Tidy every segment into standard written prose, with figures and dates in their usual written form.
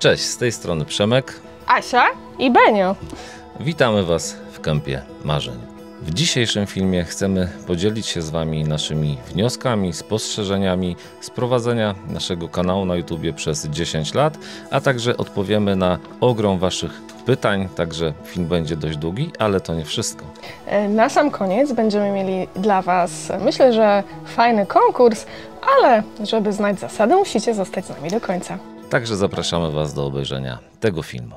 Cześć, z tej strony Przemek, Asia i Benio. Witamy Was w Kępie Marzeń. W dzisiejszym filmie chcemy podzielić się z Wami naszymi wnioskami, spostrzeżeniami z prowadzenia naszego kanału na YouTubie przez 10 lat, a także odpowiemy na ogrom Waszych pytań, także film będzie dość długi, ale to nie wszystko. Na sam koniec będziemy mieli dla Was, myślę, że fajny konkurs, ale żeby znać zasady, musicie zostać z nami do końca. Także zapraszamy Was do obejrzenia tego filmu.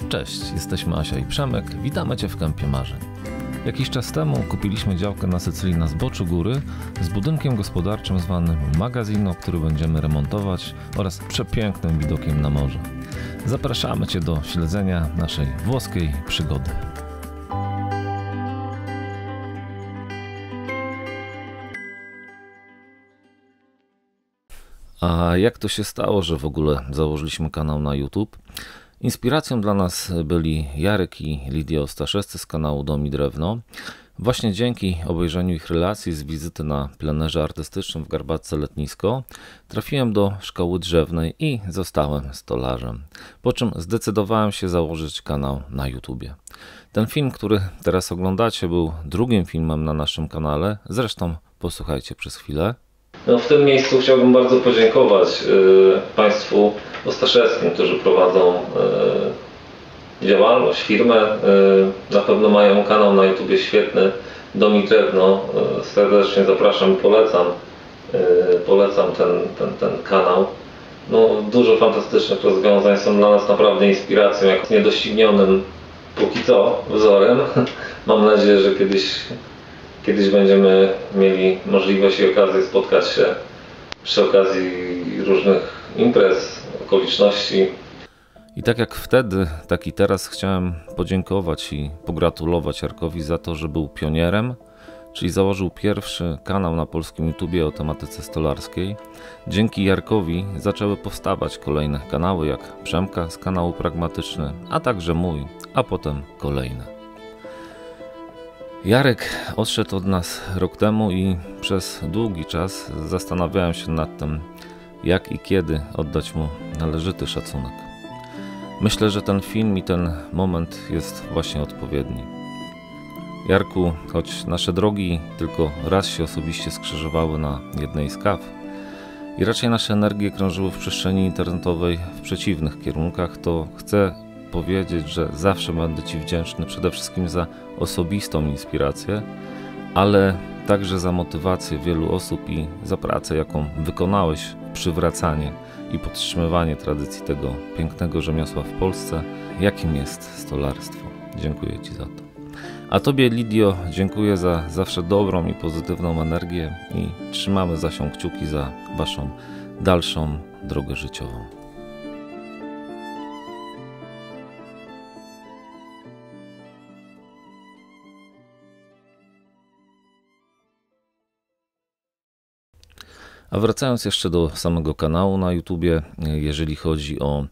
Cześć, jesteśmy Asia i Przemek, witamy Cię w Kępie Marzeń. Jakiś czas temu kupiliśmy działkę na Sycylii na zboczu góry z budynkiem gospodarczym zwanym Magazino, który będziemy remontować oraz przepięknym widokiem na morze. Zapraszamy Cię do śledzenia naszej włoskiej przygody. A jak to się stało, że w ogóle założyliśmy kanał na YouTube? Inspiracją dla nas byli Jarek i Lidia Ostaszewscy z kanału Dom i Drewno. Właśnie dzięki obejrzeniu ich relacji z wizyty na plenerze artystycznym w Garbatce Letnisko trafiłem do szkoły drzewnej i zostałem stolarzem. Po czym zdecydowałem się założyć kanał na YouTubie. Ten film, który teraz oglądacie, był drugim filmem na naszym kanale. Zresztą posłuchajcie przez chwilę. No, w tym miejscu chciałbym bardzo podziękować Państwu Ostaszewskim, którzy prowadzą działalność, firmę. Na pewno mają kanał na YouTubie świetny, Dom i Drewno. Serdecznie zapraszam i polecam ten kanał. No, dużo fantastycznych rozwiązań, są dla nas naprawdę inspiracją, jak niedoścignionym póki co wzorem. Mam nadzieję, że kiedyś będziemy mieli możliwość i okazję spotkać się przy okazji różnych imprez, okoliczności. I tak jak wtedy, tak i teraz chciałem podziękować i pogratulować Jarkowi za to, że był pionierem, czyli założył pierwszy kanał na polskim YouTubie o tematyce stolarskiej. Dzięki Jarkowi zaczęły powstawać kolejne kanały, jak Przemka z kanału Pragmatyczny, a także mój, a potem kolejne. Jarek odszedł od nas rok temu i przez długi czas zastanawiałem się nad tym, jak i kiedy oddać mu należyty szacunek. Myślę, że ten film i ten moment jest właśnie odpowiedni. Jarku, choć nasze drogi tylko raz się osobiście skrzyżowały na jednej z kaw i raczej nasze energie krążyły w przestrzeni internetowej w przeciwnych kierunkach, to chcę powiedzieć, że zawsze będę Ci wdzięczny przede wszystkim za osobistą inspirację, ale także za motywację wielu osób i za pracę, jaką wykonałeś w przywracanie i podtrzymywanie tradycji tego pięknego rzemiosła w Polsce, jakim jest stolarstwo. Dziękuję Ci za to. A Tobie, Lidio, dziękuję za zawsze dobrą i pozytywną energię i trzymamy za Sią kciuki za Waszą dalszą drogę życiową. A wracając jeszcze do samego kanału na YouTubie, jeżeli chodzi o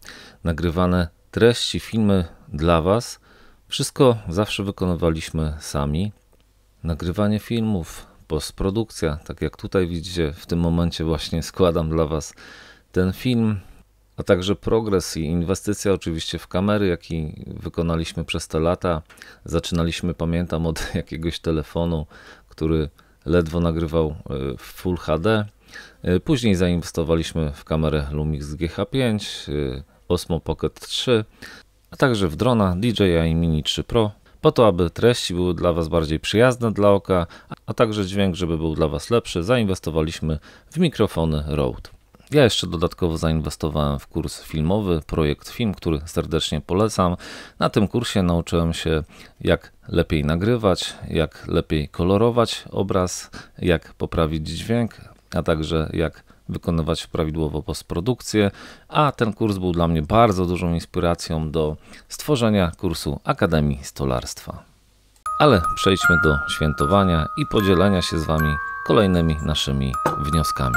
nagrywane treści, filmy dla Was, wszystko zawsze wykonywaliśmy sami. Nagrywanie filmów, postprodukcja, tak jak tutaj widzicie, w tym momencie właśnie składam dla Was ten film, a także progres i inwestycja oczywiście w kamery, jaki wykonaliśmy przez te lata. Zaczynaliśmy, pamiętam, od jakiegoś telefonu, który ledwo nagrywał w Full HD, Później zainwestowaliśmy w kamerę Lumix GH5, Osmo Pocket 3, a także w drona DJI Mini 3 Pro, po to, aby treści były dla Was bardziej przyjazne dla oka, a także dźwięk, żeby był dla Was lepszy, zainwestowaliśmy w mikrofony Rode. Ja jeszcze dodatkowo zainwestowałem w kurs filmowy, Projekt Film, który serdecznie polecam. Na tym kursie nauczyłem się, jak lepiej nagrywać, jak lepiej kolorować obraz, jak poprawić dźwięk, a także jak wykonywać prawidłowo postprodukcję, a ten kurs był dla mnie bardzo dużą inspiracją do stworzenia kursu Akademii Stolarstwa. Ale przejdźmy do świętowania i podzielenia się z Wami kolejnymi naszymi wnioskami.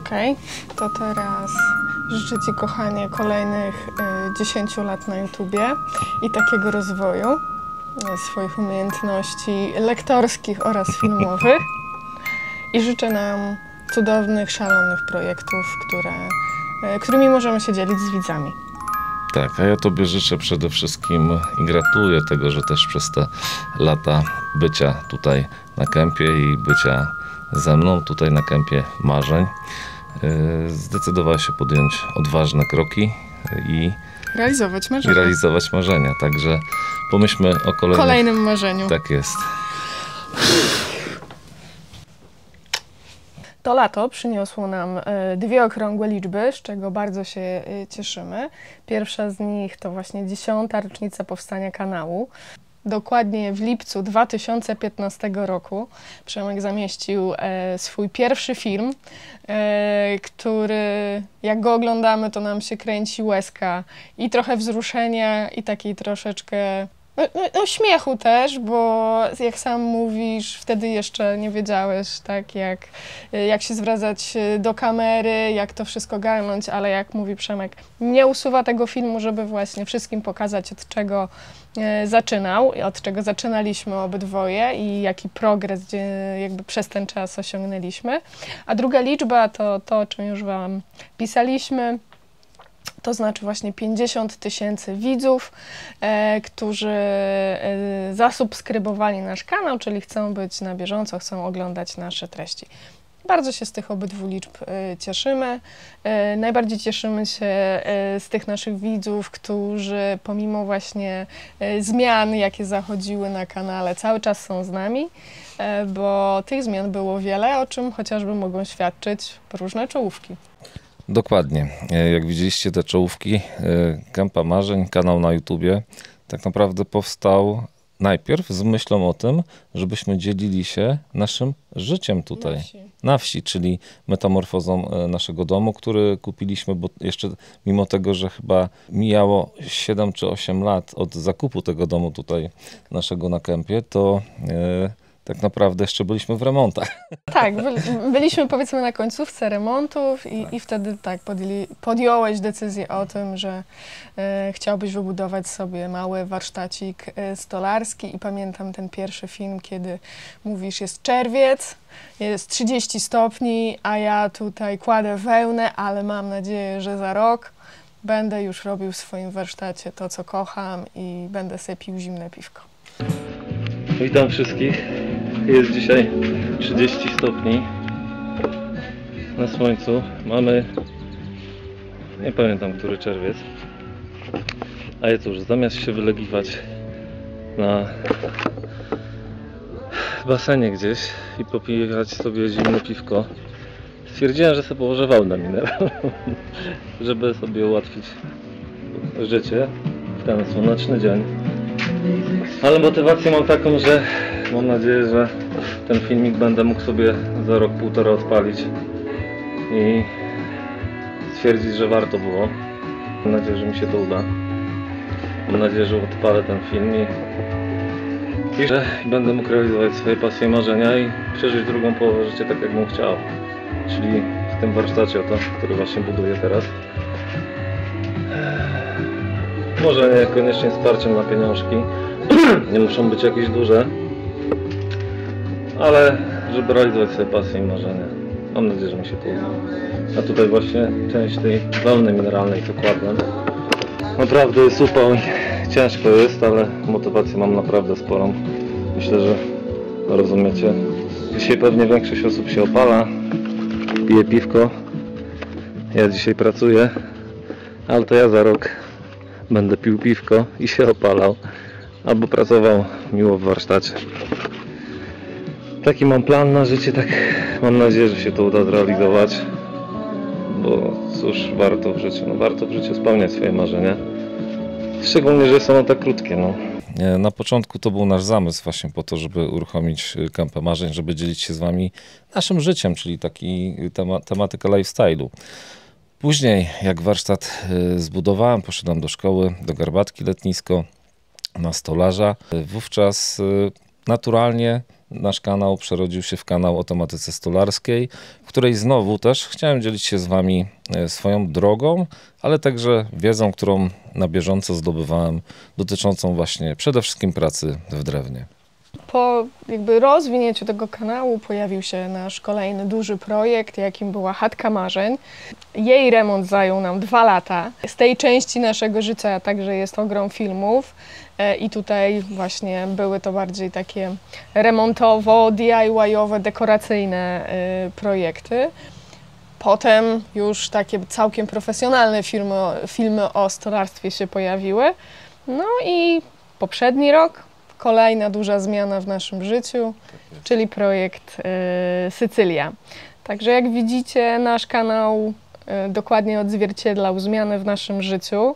Okej, to teraz życzę Ci, kochanie, kolejnych 10 lat na YouTubie i takiego rozwoju swoich umiejętności lektorskich oraz filmowych. I życzę nam cudownych, szalonych projektów, którymi możemy się dzielić z widzami. Tak, a ja Tobie życzę przede wszystkim i gratuluję tego, że też przez te lata bycia tutaj na kempie i bycia ze mną tutaj na kempie marzeń zdecydowałeś się podjąć odważne kroki i realizować marzenia. Także pomyślmy o kolejnym marzeniu. Tak jest. To lato przyniosło nam dwie okrągłe liczby, z czego bardzo się cieszymy. Pierwsza z nich to właśnie 10. rocznica powstania kanału. Dokładnie w lipcu 2015 roku Przemek zamieścił swój pierwszy film, który jak go oglądamy, to nam się kręci łezka i trochę wzruszenia i takiej troszeczkę no śmiechu też, bo jak sam mówisz, wtedy jeszcze nie wiedziałeś, tak, jak się zwracać do kamery, jak to wszystko garnąć, ale jak mówi Przemek, nie usuwa tego filmu, żeby właśnie wszystkim pokazać, od czego zaczynał, od czego zaczynaliśmy obydwoje i jaki progres jakby przez ten czas osiągnęliśmy. A druga liczba to to, o czym już Wam pisaliśmy. To znaczy właśnie 50 000 widzów, którzy zasubskrybowali nasz kanał, czyli chcą być na bieżąco, chcą oglądać nasze treści. Bardzo się z tych obydwu liczb cieszymy. Najbardziej cieszymy się z tych naszych widzów, którzy pomimo właśnie zmian, jakie zachodziły na kanale, cały czas są z nami, bo tych zmian było wiele, o czym chociażby mogą świadczyć różne czołówki. Dokładnie. Jak widzieliście te czołówki, Kępa Marzeń, kanał na YouTubie, tak naprawdę powstał najpierw z myślą o tym, żebyśmy dzielili się naszym życiem tutaj, na wsi, czyli metamorfozą naszego domu, który kupiliśmy, bo jeszcze mimo tego, że chyba mijało 7 czy 8 lat od zakupu tego domu tutaj naszego na kempie, to tak naprawdę jeszcze byliśmy w remontach. Tak, byliśmy powiedzmy na końcówce remontów i wtedy tak podjąłeś decyzję o tym, że chciałbyś wybudować sobie mały warsztacik stolarski i pamiętam ten pierwszy film, kiedy mówisz, jest czerwiec, jest 30 stopni, a ja tutaj kładę wełnę, ale mam nadzieję, że za rok będę już robił w swoim warsztacie to, co kocham i będę sobie pił zimne piwko. Witam wszystkich. Jest dzisiaj 30 stopni na słońcu. Mamy, nie pamiętam, który czerwiec. A i cóż, zamiast się wylegiwać na basenie gdzieś i popijać sobie zimne piwko, stwierdziłem, że sobie położę wełnę mineralną, żeby sobie ułatwić życie w ten słoneczny dzień. Ale motywację mam taką, że mam nadzieję, że ten filmik będę mógł sobie za rok, półtora odpalić i stwierdzić, że warto było. Mam nadzieję, że mi się to uda. Mam nadzieję, że odpalę ten film i że będę mógł realizować swoje pasje i marzenia i przeżyć drugą połowę życia tak, jak bym chciał. Czyli w tym warsztacie oto, który właśnie buduję teraz. Może niekoniecznie wsparciem na pieniążki, nie muszą być jakieś duże, ale żeby realizować swoje pasje i marzenia. Mam nadzieję, że mi się to uda. A tutaj właśnie część tej wełny mineralnej co kładłem. Naprawdę jest upał i ciężko jest, ale motywację mam naprawdę sporą. Myślę, że rozumiecie. Dzisiaj pewnie większość osób się opala, pije piwko. Ja dzisiaj pracuję, ale to ja za rok będę pił piwko i się opalał. Albo pracował miło w warsztacie. Taki mam plan na życie, tak mam nadzieję, że się to uda zrealizować. Bo cóż, warto w życiu spełniać swoje marzenia. Szczególnie, że są one tak krótkie. No. Na początku to był nasz zamysł właśnie po to, żeby uruchomić Kępę Marzeń, żeby dzielić się z wami naszym życiem, czyli taki tematyka lifestyle'u. Później, jak warsztat zbudowałem, poszedłem do szkoły, do Garbatki Letnisko, na stolarza. Wówczas naturalnie nasz kanał przerodził się w kanał o tematyce stolarskiej, w której znowu też chciałem dzielić się z wami swoją drogą, ale także wiedzą, którą na bieżąco zdobywałem, dotyczącą właśnie przede wszystkim pracy w drewnie. Po jakby rozwinięciu tego kanału pojawił się nasz kolejny duży projekt, jakim była Chatka Marzeń. Jej remont zajął nam 2 lata. Z tej części naszego życia także jest ogrom filmów i tutaj właśnie były to bardziej takie remontowo, DIY-owe, dekoracyjne projekty. Potem już takie całkiem profesjonalne filmy o stolarstwie się pojawiły. No i poprzedni rok kolejna duża zmiana w naszym życiu, czyli projekt Sycylia. Także jak widzicie, nasz kanał dokładnie odzwierciedlał zmiany w naszym życiu.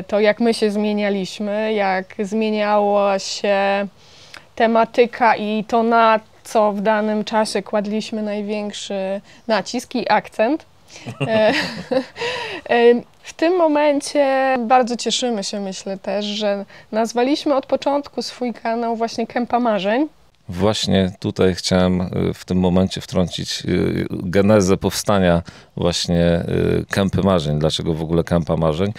To jak my się zmienialiśmy, jak zmieniała się tematyka i to, na co w danym czasie kładliśmy największy nacisk i akcent. W tym momencie bardzo cieszymy się, myślę też, że nazwaliśmy od początku swój kanał właśnie Kępa Marzeń. Właśnie tutaj chciałem w tym momencie wtrącić genezę powstania właśnie Kępy Marzeń. Dlaczego w ogóle Kępa Marzeń?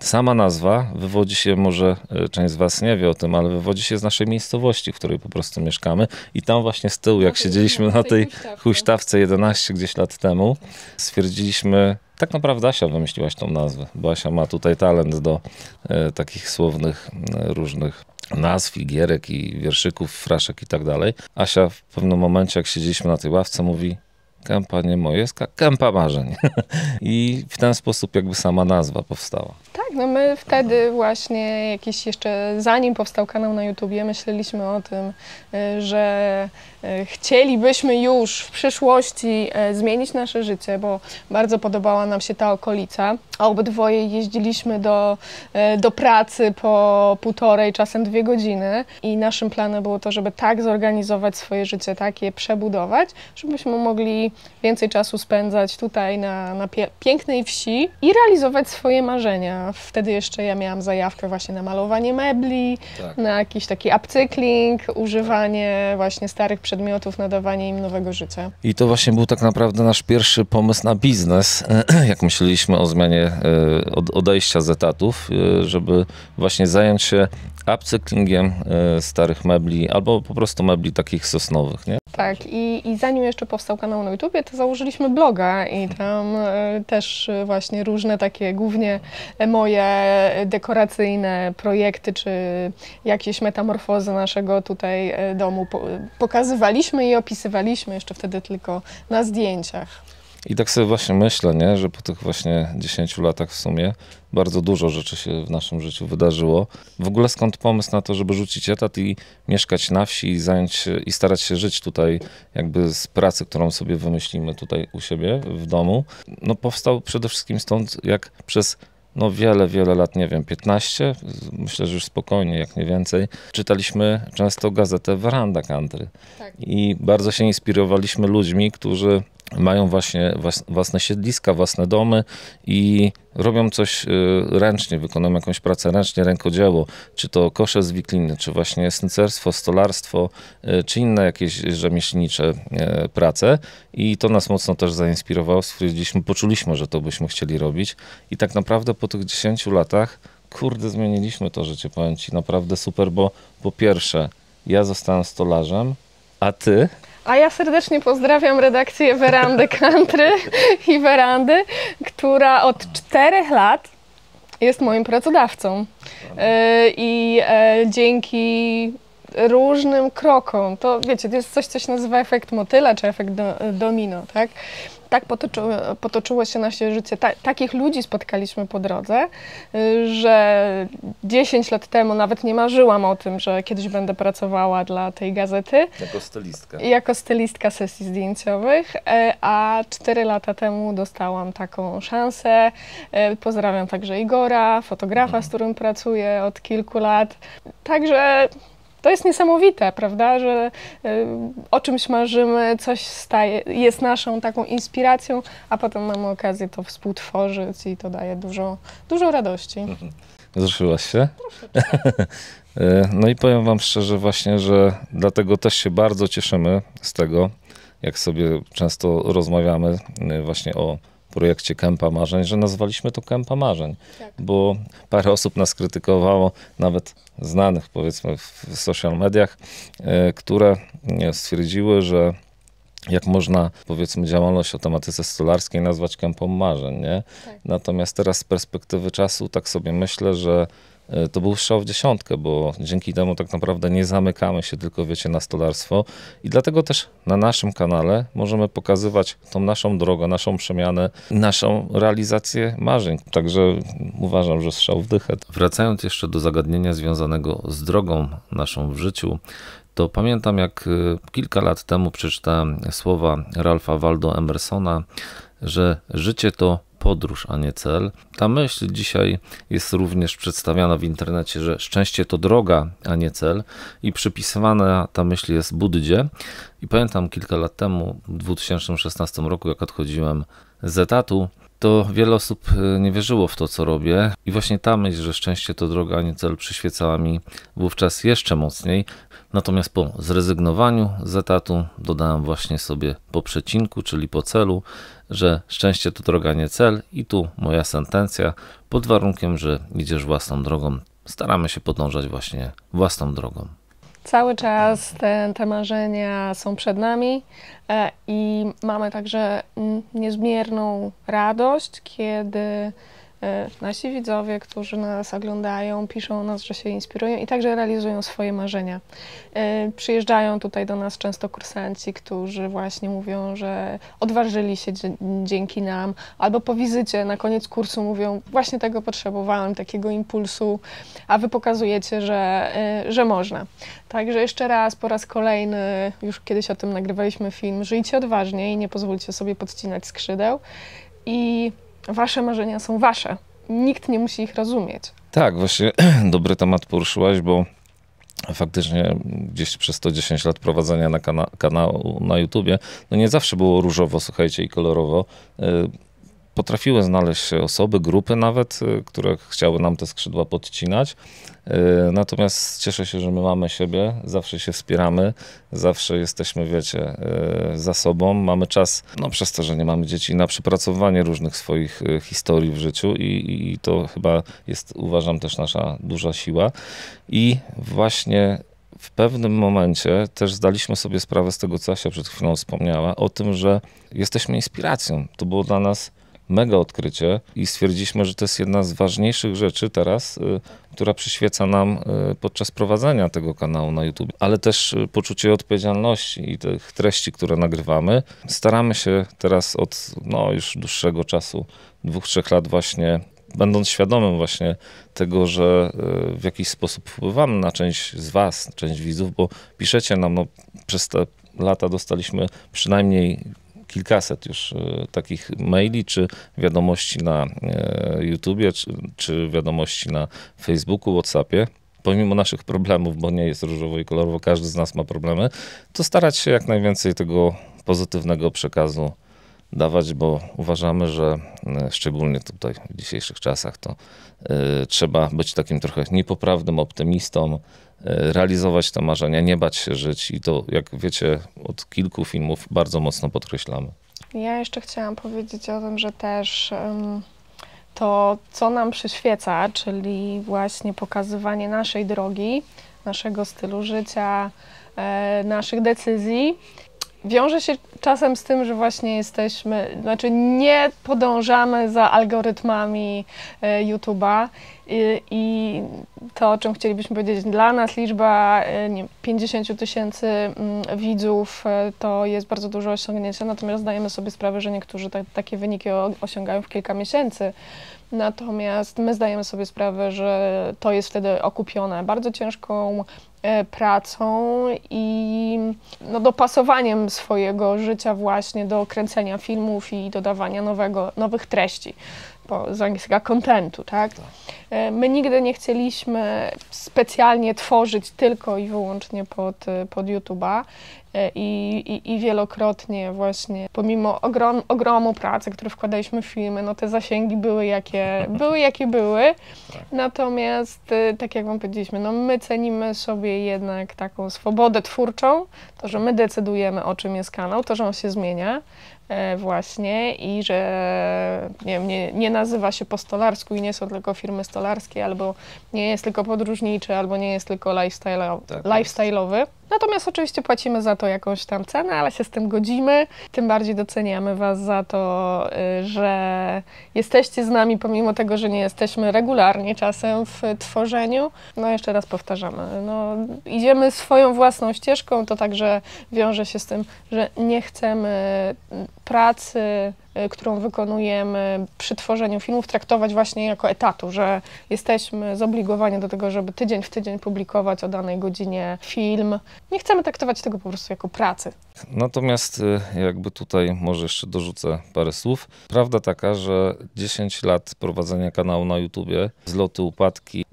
Sama nazwa wywodzi się, może część z was nie wie o tym, ale wywodzi się z naszej miejscowości, w której po prostu mieszkamy. I tam właśnie z tyłu, jak siedzieliśmy na tej huśtawce 11 gdzieś lat temu, stwierdziliśmy, tak naprawdę Asia wymyśliłaś tą nazwę, bo Asia ma tutaj talent do takich słownych różnych nazw, i gierek, i wierszyków, fraszek i tak dalej. Asia w pewnym momencie, jak siedzieliśmy na tej ławce, mówi: Kępa nie moje, jest Kępa Marzeń. I w ten sposób jakby sama nazwa powstała. Tak, no my wtedy właśnie jakieś jeszcze, zanim powstał kanał na YouTubie, myśleliśmy o tym, że chcielibyśmy już w przyszłości zmienić nasze życie, bo bardzo podobała nam się ta okolica. Obydwoje jeździliśmy do pracy po 1,5, czasem 2 godziny i naszym planem było to, żeby tak zorganizować swoje życie, tak je przebudować, żebyśmy mogli więcej czasu spędzać tutaj na pięknej wsi i realizować swoje marzenia. Wtedy jeszcze ja miałam zajawkę właśnie na malowanie mebli, tak, na jakiś taki upcykling, używanie właśnie starych przedmiotów, nadawanie im nowego życia. I to właśnie był tak naprawdę nasz pierwszy pomysł na biznes, jak myśleliśmy o zmianie odejścia z etatów, żeby właśnie zająć się upcyklingiem starych mebli albo po prostu mebli takich sosnowych, nie? Tak, i zanim jeszcze powstał kanał na YouTubie, to założyliśmy bloga i tam też właśnie różne takie głównie moje dekoracyjne projekty, czy jakieś metamorfozy naszego tutaj domu pokazywaliśmy i opisywaliśmy jeszcze wtedy tylko na zdjęciach. I tak sobie właśnie myślę, nie, że po tych właśnie 10 latach w sumie bardzo dużo rzeczy się w naszym życiu wydarzyło. W ogóle skąd pomysł na to, żeby rzucić etat i mieszkać na wsi i i starać się żyć tutaj jakby z pracy, którą sobie wymyślimy tutaj u siebie w domu. No powstał przede wszystkim stąd, jak przez wiele lat, nie wiem, 15, myślę, że już spokojnie, jak nie więcej, czytaliśmy często gazetę Veranda Country. Tak. I bardzo się inspirowaliśmy ludźmi, którzy mają właśnie własne siedliska, własne domy i robią coś ręcznie, wykonują jakąś pracę ręcznie, rękodzieło, czy to kosze z wikliny, czy właśnie snycerstwo, stolarstwo, czy inne jakieś rzemieślnicze prace. I to nas mocno też zainspirowało, stwierdziliśmy, poczuliśmy, że to byśmy chcieli robić. I tak naprawdę po tych 10 latach, kurde, zmieniliśmy to życie, powiem ci, naprawdę super, bo po pierwsze, ja zostałem stolarzem, a ty? A ja serdecznie pozdrawiam redakcję Werandy Country i Werandy, która od 4 lat jest moim pracodawcą. I dzięki różnym krokom, to wiecie, to jest coś, co się nazywa efekt motyla, czy efekt domino, tak? Tak potoczyło się nasze życie. Takich ludzi spotkaliśmy po drodze, że 10 lat temu nawet nie marzyłam o tym, że kiedyś będę pracowała dla tej gazety. Jako stylistka. Jako stylistka sesji zdjęciowych, a 4 lata temu dostałam taką szansę. Pozdrawiam także Igora, fotografa, z którym pracuję od kilku lat. Także to jest niesamowite, prawda, że o czymś marzymy, coś jest naszą taką inspiracją, a potem mamy okazję to współtworzyć i to daje dużo radości. Wzruszyłaś się? No i powiem wam szczerze właśnie, że dlatego też się bardzo cieszymy z tego, jak sobie często rozmawiamy właśnie o projekcie Kępa Marzeń, że nazwaliśmy to Kępa Marzeń, tak. Bo parę osób nas krytykowało, nawet znanych powiedzmy w social mediach, które stwierdziły, że jak można powiedzmy działalność o tematyce stolarskiej nazwać Kępą Marzeń, nie? Tak. Natomiast teraz z perspektywy czasu tak sobie myślę, że to był strzał w dziesiątkę, bo dzięki temu tak naprawdę nie zamykamy się tylko, wiecie, na stolarstwo i dlatego też na naszym kanale możemy pokazywać tą naszą drogę, naszą przemianę, naszą realizację marzeń. Także uważam, że strzał w dychę. Wracając jeszcze do zagadnienia związanego z drogą naszą w życiu, to pamiętam, jak kilka lat temu przeczytałem słowa Ralpha Waldo Emersona, że życie to podróż, a nie cel. Ta myśl dzisiaj jest również przedstawiana w internecie, że szczęście to droga, a nie cel i przypisywana ta myśl jest Buddzie. I pamiętam kilka lat temu, w 2016 roku, jak odchodziłem z etatu, to wiele osób nie wierzyło w to, co robię i właśnie ta myśl, że szczęście to droga, a nie cel, przyświecała mi wówczas jeszcze mocniej. Natomiast po zrezygnowaniu z etatu dodałem właśnie sobie po przecinku, czyli po celu, że szczęście to droga, nie cel i tu moja sentencja, pod warunkiem, że idziesz własną drogą. Staramy się podążać właśnie własną drogą. Cały czas te marzenia są przed nami i mamy także niezmierną radość, kiedy nasi widzowie, którzy nas oglądają, piszą o nas, że się inspirują i także realizują swoje marzenia. Przyjeżdżają tutaj do nas często kursanci, którzy właśnie mówią, że odważyli się dzięki nam, albo po wizycie na koniec kursu mówią, właśnie tego potrzebowałem, takiego impulsu, a wy pokazujecie, że można. Także jeszcze raz, po raz kolejny, już kiedyś o tym nagrywaliśmy film, żyjcie odważnie i nie pozwólcie sobie podcinać skrzydeł i wasze marzenia są wasze. Nikt nie musi ich rozumieć. Tak, właśnie dobry temat poruszyłaś, bo faktycznie gdzieś przez 110 lat prowadzenia na kanału na YouTubie, no nie zawsze było różowo, słuchajcie, i kolorowo. Potrafiły znaleźć się osoby, grupy nawet, które chciały nam te skrzydła podcinać. Natomiast cieszę się, że my mamy siebie, zawsze się wspieramy, zawsze jesteśmy, wiecie, za sobą. Mamy czas, no przez to, że nie mamy dzieci, na przepracowanie różnych swoich historii w życiu i to chyba jest, uważam, też nasza duża siła. I właśnie w pewnym momencie też zdaliśmy sobie sprawę z tego, co Asia przed chwilą wspomniała, o tym, że jesteśmy inspiracją. To było dla nas mega odkrycie i stwierdziliśmy, że to jest jedna z ważniejszych rzeczy teraz, która przyświeca nam podczas prowadzenia tego kanału na YouTube, ale też poczucie odpowiedzialności i tych treści, które nagrywamy. Staramy się teraz od już dłuższego czasu, 2-3 lat właśnie, będąc świadomym właśnie tego, że w jakiś sposób wpływamy na część z was, część widzów, bo piszecie nam, przez te lata dostaliśmy przynajmniej kilkaset już takich maili, czy wiadomości na YouTubie, czy wiadomości na Facebooku, WhatsAppie. Pomimo naszych problemów, bo nie jest różowo i kolorowo, każdy z nas ma problemy, to starać się jak najwięcej tego pozytywnego przekazu dawać, bo uważamy, że szczególnie tutaj w dzisiejszych czasach to trzeba być takim trochę niepoprawnym optymistą, realizować te marzenia, nie bać się żyć i to, jak wiecie, od kilku filmów bardzo mocno podkreślamy. Ja jeszcze chciałam powiedzieć o tym, że też to, co nam przyświeca, czyli właśnie pokazywanie naszej drogi, naszego stylu życia, naszych decyzji, wiąże się czasem z tym, że właśnie znaczy nie podążamy za algorytmami YouTube'a i to, o czym chcielibyśmy powiedzieć, dla nas liczba 50 000 widzów to jest bardzo duże osiągnięcie, natomiast zdajemy sobie sprawę, że niektórzy takie wyniki osiągają w kilka miesięcy. Natomiast my zdajemy sobie sprawę, że to jest wtedy okupione bardzo ciężką pracą i dopasowaniem swojego życia właśnie do kręcenia filmów i dodawania nowych treści, z angielskiego contentu, tak? My nigdy nie chcieliśmy specjalnie tworzyć tylko i wyłącznie pod YouTube'a i wielokrotnie właśnie, pomimo ogromu pracy, które wkładaliśmy w filmy, no te zasięgi były jakie były. Natomiast, tak jak wam powiedzieliśmy, no my cenimy sobie jednak taką swobodę twórczą, to, że my decydujemy, o czym jest kanał, to, że on się zmienia właśnie i że nie nazywa się po stolarsku i nie są tylko firmy stolarskie, albo nie jest tylko podróżniczy, albo nie jest tylko lifestyle'owy. Natomiast oczywiście płacimy za to jakąś tam cenę, ale się z tym godzimy. Tym bardziej doceniamy was za to, że jesteście z nami, pomimo tego, że nie jesteśmy regularnie czasem w tworzeniu. No jeszcze raz powtarzamy, no, idziemy swoją własną ścieżką, to także wiąże się z tym, że nie chcemy pracy, którą wykonujemy przy tworzeniu filmów, traktować właśnie jako etatu, że jesteśmy zobligowani do tego, żeby tydzień w tydzień publikować o danej godzinie film. Nie chcemy traktować tego po prostu jako pracy. Natomiast jakby tutaj może jeszcze dorzucę parę słów. Prawda taka, że 10 lat prowadzenia kanału na YouTubie, wzloty, upadki,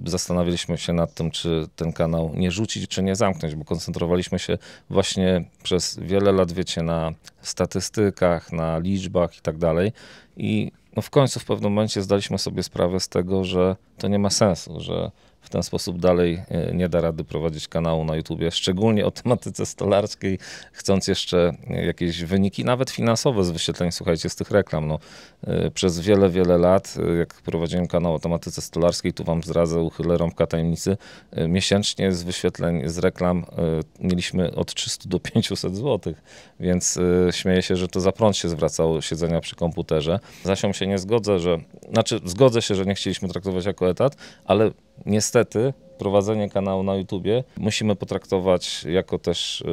zastanawialiśmy się nad tym, czy ten kanał nie rzucić, czy nie zamknąć, bo koncentrowaliśmy się właśnie przez wiele lat, wiecie, na statystykach, na liczbach i tak dalej. I no w końcu w pewnym momencie zdaliśmy sobie sprawę z tego, że to nie ma sensu, że w ten sposób dalej nie da rady prowadzić kanału na YouTubie, szczególnie o tematyce stolarskiej, chcąc jeszcze jakieś wyniki, nawet finansowe z wyświetleń, słuchajcie, z tych reklam. No, przez wiele, wiele lat, jak prowadziłem kanał o tematyce stolarskiej, tu wam zdradzę, uchylę rąbka tajemnicy, miesięcznie z wyświetleń, z reklam mieliśmy od 300 do 500 zł, więc śmieję się, że to za prąd się zwracało siedzenia przy komputerze. Zasią się nie zgodzę, zgodzę się, że nie chcieliśmy traktować jako etat, ale niestety prowadzenie kanału na YouTubie musimy potraktować jako też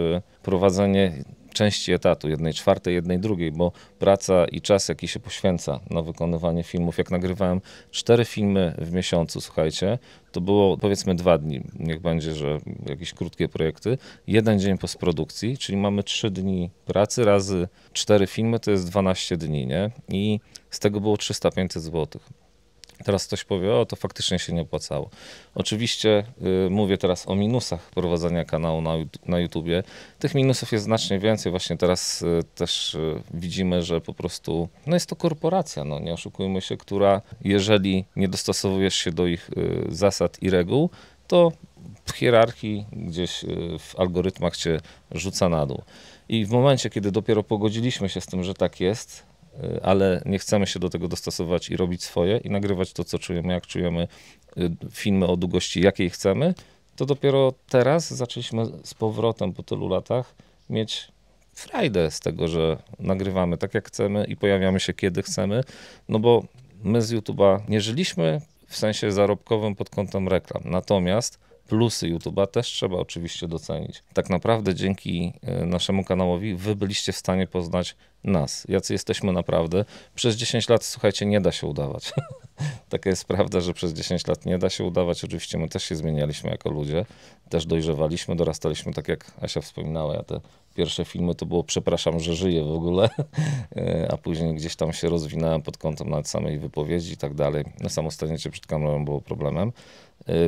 prowadzenie części etatu, 1/4, 1/2, bo praca i czas, jaki się poświęca na wykonywanie filmów, jak nagrywałem 4 filmy w miesiącu, słuchajcie, to było powiedzmy 2 dni, niech będzie, że jakieś krótkie projekty, 1 dzień postprodukcji, czyli mamy 3 dni pracy razy 4 filmy, to jest 12 dni, nie? I z tego było 300-500 zł. Teraz ktoś powie, o to faktycznie się nie opłacało. Oczywiście mówię teraz o minusach prowadzenia kanału na YouTubie. Tych minusów jest znacznie więcej. Właśnie teraz też widzimy, że po prostu no jest to korporacja, no nie oszukujmy się, która jeżeli nie dostosowujesz się do ich zasad i reguł, to w hierarchii gdzieś w algorytmach cię rzuca na dół. I w momencie, kiedy dopiero pogodziliśmy się z tym, że tak jest, ale nie chcemy się do tego dostosować i robić swoje i nagrywać to, co czujemy, jak czujemy, filmy o długości, jakiej chcemy, to dopiero teraz zaczęliśmy z powrotem po tylu latach mieć frajdę z tego, że nagrywamy tak, jak chcemy i pojawiamy się, kiedy chcemy, no bo my z YouTube'a nie żyliśmy w sensie zarobkowym pod kątem reklam, natomiast plusy YouTube'a też trzeba oczywiście docenić. Tak naprawdę dzięki naszemu kanałowi wy byliście w stanie poznać nas, jacy jesteśmy naprawdę. Przez 10 lat, słuchajcie, nie da się udawać. Taka jest prawda, że przez 10 lat nie da się udawać. Oczywiście my też się zmienialiśmy jako ludzie, też dojrzewaliśmy, dorastaliśmy, tak jak Asia wspominała, ja te pierwsze filmy to było przepraszam, że żyję w ogóle, a później gdzieś tam się rozwinąłem pod kątem nawet samej wypowiedzi i tak dalej. Na samo staniecie przed kamerą było problemem.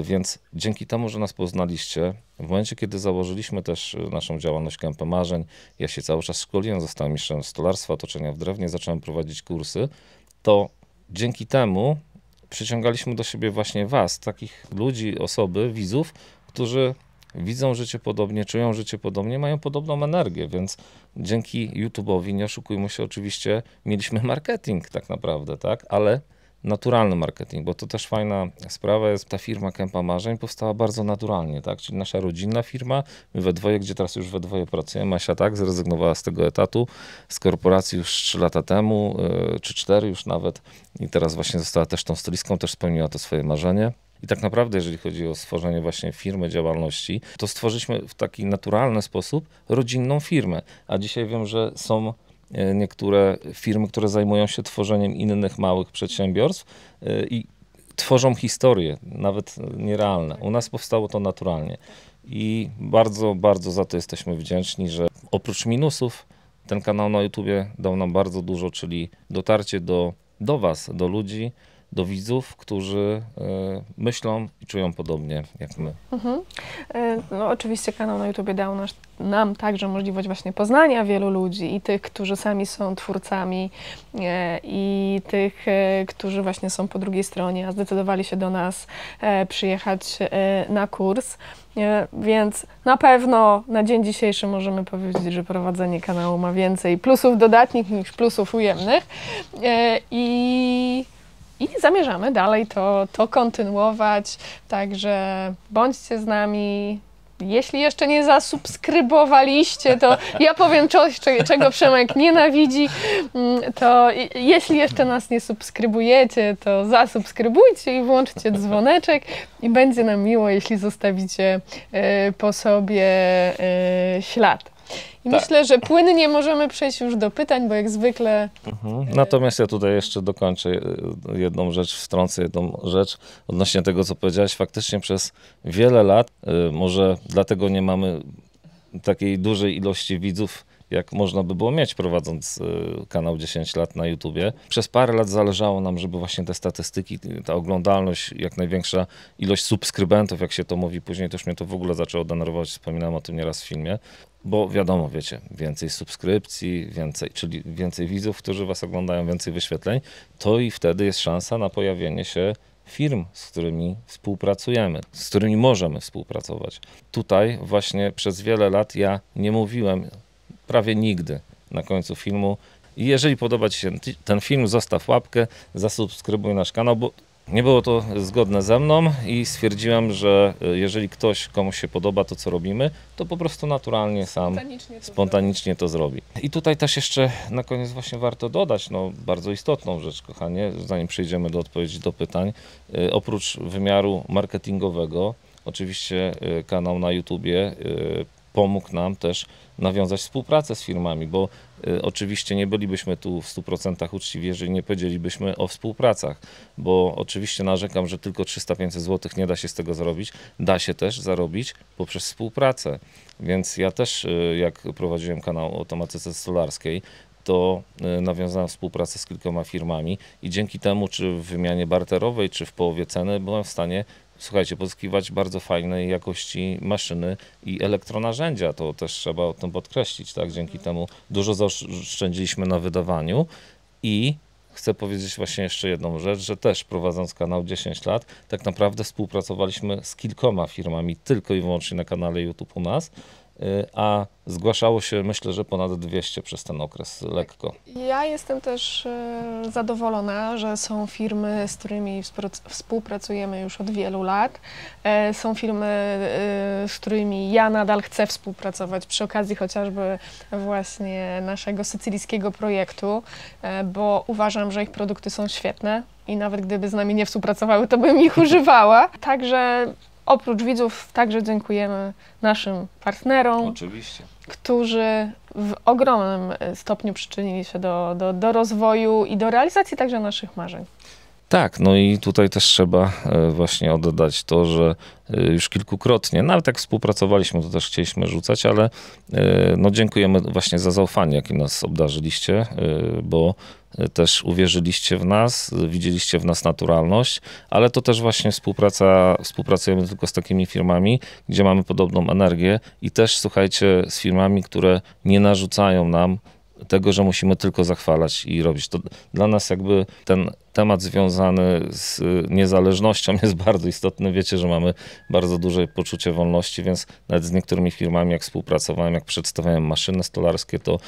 Więc dzięki temu, że nas poznaliście, w momencie, kiedy założyliśmy też naszą działalność Kępę Marzeń, ja się cały czas szkoliłem, zostałem mistrzem stolarstwa, otoczenia w drewnie, zacząłem prowadzić kursy, to dzięki temu przyciągaliśmy do siebie właśnie was, takich ludzi, osoby, widzów, którzy widzą życie podobnie, czują życie podobnie, mają podobną energię, więc dzięki YouTube'owi, nie oszukujmy się, oczywiście mieliśmy marketing tak naprawdę, tak, ale naturalny marketing, bo to też fajna sprawa jest. Ta firma Kępa Marzeń powstała bardzo naturalnie, tak? Czyli nasza rodzinna firma, my we dwoje, gdzie teraz już we dwoje pracujemy. Asia tak zrezygnowała z tego etatu, z korporacji już 3 lata temu, czy 4 już nawet i teraz właśnie została też tą stylistką, też spełniła to swoje marzenie. I tak naprawdę, jeżeli chodzi o stworzenie właśnie firmy, działalności, to stworzyliśmy w taki naturalny sposób rodzinną firmę. A dzisiaj wiem, że są niektóre firmy, które zajmują się tworzeniem innych małych przedsiębiorstw i tworzą historie, nawet nierealne. U nas powstało to naturalnie. I bardzo, bardzo za to jesteśmy wdzięczni, że oprócz minusów ten kanał na YouTubie dał nam bardzo dużo, czyli dotarcie do was, do ludzi, do widzów, którzy myślą i czują podobnie jak my. No, oczywiście kanał na YouTubie dał nam także możliwość właśnie poznania wielu ludzi i tych, którzy sami są twórcami i tych, którzy właśnie są po drugiej stronie, a zdecydowali się do nas przyjechać na kurs. Więc na pewno na dzień dzisiejszy możemy powiedzieć, że prowadzenie kanału ma więcej plusów dodatnich niż plusów ujemnych i zamierzamy dalej to kontynuować, także bądźcie z nami. Jeśli jeszcze nie zasubskrybowaliście, to ja powiem coś, czego Przemek nienawidzi, to jeśli jeszcze nas nie subskrybujecie, to zasubskrybujcie i włączcie dzwoneczek i będzie nam miło, jeśli zostawicie po sobie ślad. I tak. Myślę, że płynnie możemy przejść już do pytań, bo jak zwykle... Natomiast ja tutaj jeszcze dokończę jedną rzecz, wtrącę jedną rzecz odnośnie tego, co powiedziałeś. Faktycznie przez wiele lat, może dlatego nie mamy takiej dużej ilości widzów, jak można by było mieć, prowadząc kanał 10 lat na YouTubie. Przez parę lat zależało nam, żeby właśnie te statystyki, ta oglądalność, jak największa ilość subskrybentów, jak się to mówi później, to już mnie to w ogóle zaczęło denerwować, wspominałem o tym nieraz w filmie. Bo wiadomo, wiecie, więcej subskrypcji, czyli więcej widzów, którzy was oglądają, więcej wyświetleń, to i wtedy jest szansa na pojawienie się firm, z którymi współpracujemy, z którymi możemy współpracować. Tutaj właśnie przez wiele lat ja nie mówiłem prawie nigdy na końcu filmu. I jeżeli podoba ci się ten film, zostaw łapkę, zasubskrybuj nasz kanał, bo nie było to zgodne ze mną i stwierdziłem, że jeżeli komuś się podoba to, co robimy, to po prostu naturalnie sam, spontanicznie to zrobi. I tutaj też jeszcze na koniec właśnie warto dodać, bardzo istotną rzecz, kochanie, zanim przejdziemy do odpowiedzi do pytań. Oprócz wymiaru marketingowego, oczywiście kanał na YouTubie pomógł nam też nawiązać współpracę z firmami, bo oczywiście nie bylibyśmy tu w 100% uczciwi, jeżeli nie powiedzielibyśmy o współpracach, bo oczywiście narzekam, że tylko 300-500 zł nie da się z tego zarobić, da się też zarobić poprzez współpracę, więc ja też jak prowadziłem kanał o tematyce stolarskiej, to nawiązałem współpracę z kilkoma firmami i dzięki temu, czy w wymianie barterowej, czy w połowie ceny, byłem w stanie, słuchajcie, pozyskiwać bardzo fajnej jakości maszyny i elektronarzędzia. To też trzeba o tym podkreślić, tak? Dzięki temu dużo zaoszczędziliśmy na wydawaniu i chcę powiedzieć właśnie jeszcze jedną rzecz, że też prowadząc kanał 10 lat, tak naprawdę współpracowaliśmy z kilkoma firmami tylko i wyłącznie na kanale YouTube u nas, a zgłaszało się, myślę, że ponad 200 przez ten okres lekko. Ja jestem też zadowolona, że są firmy, z którymi współpracujemy już od wielu lat. Są firmy, z którymi ja nadal chcę współpracować przy okazji chociażby właśnie naszego sycylijskiego projektu, bo uważam, że ich produkty są świetne i nawet gdyby z nami nie współpracowały, to bym ich używała. Także oprócz widzów także dziękujemy naszym partnerom, oczywiście, którzy w ogromnym stopniu przyczynili się do rozwoju i do realizacji także naszych marzeń. Tak, no i tutaj też trzeba właśnie oddać to, że już kilkukrotnie, nawet jak współpracowaliśmy, to też chcieliśmy rzucać, ale dziękujemy właśnie za zaufanie, jakim nas obdarzyliście, bo też uwierzyliście w nas, widzieliście w nas naturalność, ale to też właśnie współpracujemy tylko z takimi firmami, gdzie mamy podobną energię i też, słuchajcie, z firmami, które nie narzucają nam tego, że musimy tylko zachwalać i robić. To dla nas jakby ten temat związany z niezależnością jest bardzo istotny. Wiecie, że mamy bardzo duże poczucie wolności, więc nawet z niektórymi firmami, jak współpracowałem, jak przedstawiałem maszyny stolarskie, to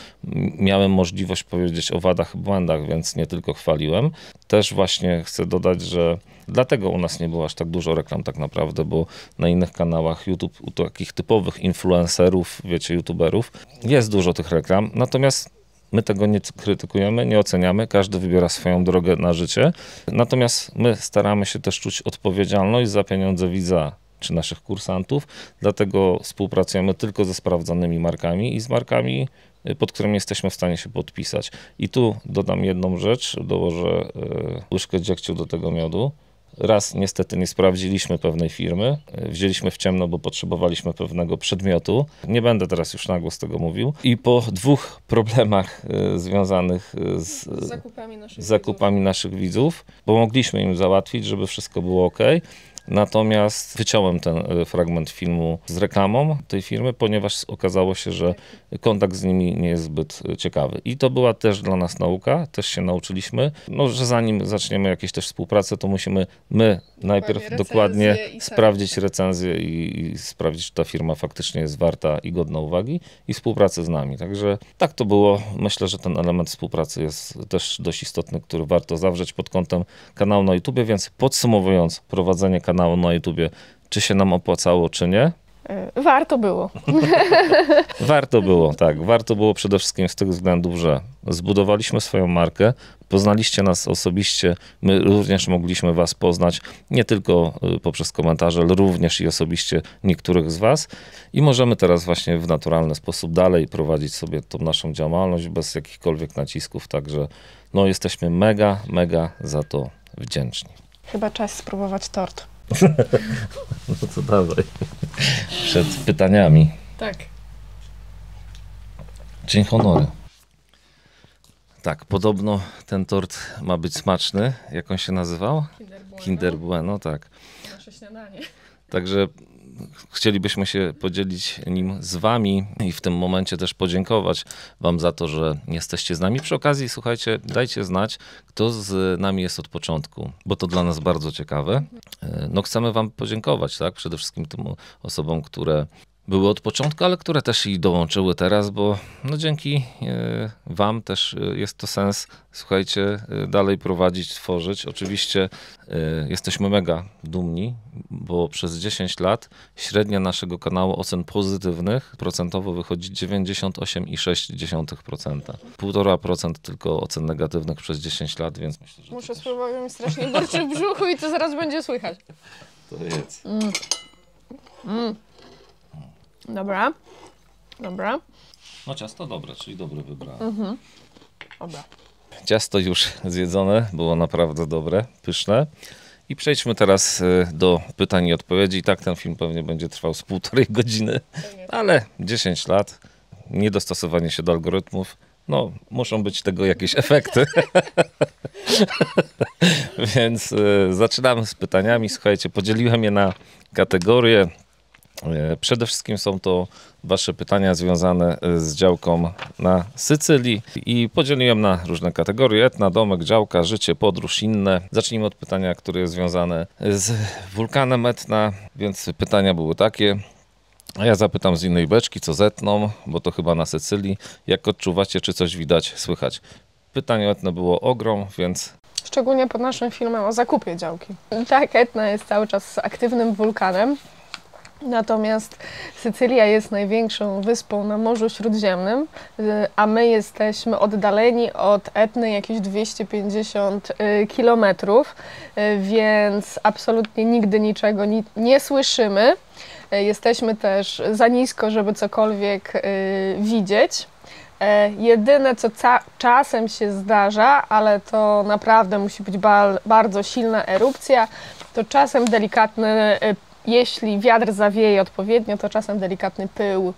miałem możliwość powiedzieć o wadach i błędach, więc nie tylko chwaliłem. Też właśnie chcę dodać, że dlatego u nas nie było aż tak dużo reklam tak naprawdę, bo na innych kanałach YouTube, u takich typowych influencerów, wiecie, youtuberów, jest dużo tych reklam, natomiast my tego nie krytykujemy, nie oceniamy, każdy wybiera swoją drogę na życie, natomiast my staramy się też czuć odpowiedzialność za pieniądze widza czy naszych kursantów, dlatego współpracujemy tylko ze sprawdzonymi markami i z markami, pod którymi jesteśmy w stanie się podpisać. I tu dodam jedną rzecz, dołożę łyżkę dziegciu do tego miodu. Raz niestety nie sprawdziliśmy pewnej firmy, wzięliśmy w ciemno, bo potrzebowaliśmy pewnego przedmiotu. Nie będę teraz już na głos tego mówił. I po 2 problemach związanych z zakupami naszych widzów, pomogliśmy im załatwić, żeby wszystko było ok. Natomiast wyciąłem ten fragment filmu z reklamą tej firmy, ponieważ okazało się, że kontakt z nimi nie jest zbyt ciekawy. I to była też dla nas nauka, też się nauczyliśmy, no, że zanim zaczniemy jakieś też współpracę, to musimy my najpierw dokładnie sprawdzić recenzję i sprawdzić, czy ta firma faktycznie jest warta i godna uwagi i współpracy z nami. Także tak to było. Myślę, że ten element współpracy jest też dość istotny, który warto zawrzeć pod kątem kanału na YouTubie, więc podsumowując, prowadzenie kanału na YouTubie, czy się nam opłacało, czy nie? Warto było. Warto było, tak. Warto było przede wszystkim z tych względów, że zbudowaliśmy swoją markę, poznaliście nas osobiście, my również mogliśmy was poznać, nie tylko poprzez komentarze, ale również i osobiście niektórych z was i możemy teraz właśnie w naturalny sposób dalej prowadzić sobie tą naszą działalność bez jakichkolwiek nacisków, także no jesteśmy mega, mega za to wdzięczni. Chyba czas spróbować tort. No to dawaj. Przed pytaniami. Tak. Dzień honoru. Tak, podobno ten tort ma być smaczny. Jak on się nazywał? Kinder Bueno, tak. Nasze śniadanie. Także chcielibyśmy się podzielić nim z wami i w tym momencie też podziękować wam za to, że jesteście z nami. Przy okazji, słuchajcie, dajcie znać, kto z nami jest od początku, bo to dla nas bardzo ciekawe. No chcemy wam podziękować, tak? Przede wszystkim tym osobom, które były od początku, ale które też i dołączyły teraz, bo no dzięki wam też jest to sens, słuchajcie, dalej prowadzić, tworzyć. Oczywiście jesteśmy mega dumni, bo przez 10 lat średnia naszego kanału ocen pozytywnych procentowo wychodzi 98,6%. 1,5% tylko ocen negatywnych przez 10 lat, więc myślę, że... Muszę spróbować, mi strasznie burczy w brzuchu i to zaraz będzie słychać. To jest. Dobra. Dobra. No ciasto dobre, czyli dobre wybrałem. Dobra. Ciasto już zjedzone, było naprawdę dobre, pyszne. I przejdźmy teraz do pytań i odpowiedzi. I tak ten film pewnie będzie trwał z 1,5 godziny, ale 10 lat, niedostosowanie się do algorytmów, no muszą być tego jakieś efekty. Więc zaczynamy z pytaniami. Słuchajcie, podzieliłem je na kategorie. Przede wszystkim są to wasze pytania związane z działką na Sycylii i podzieliłem na różne kategorie: Etna, domek, działka, życie, podróż, inne. Zacznijmy od pytania, które jest związane z wulkanem Etna, więc pytania były takie. A ja zapytam z innej beczki, co z Etną, bo to chyba na Sycylii. Jak odczuwacie, czy coś widać, słychać? Pytanie o Etnę było ogrom, więc... Szczególnie pod naszym filmem o zakupie działki. Tak, Etna jest cały czas aktywnym wulkanem. Natomiast Sycylia jest największą wyspą na Morzu Śródziemnym, a my jesteśmy oddaleni od Etny jakieś 250 kilometrów, więc absolutnie nigdy niczego nie słyszymy. Jesteśmy też za nisko, żeby cokolwiek widzieć. Jedyne, co czasem się zdarza, ale to naprawdę musi być bardzo silna erupcja, to czasem delikatny, jeśli wiatr zawieje odpowiednio, to czasem delikatny pył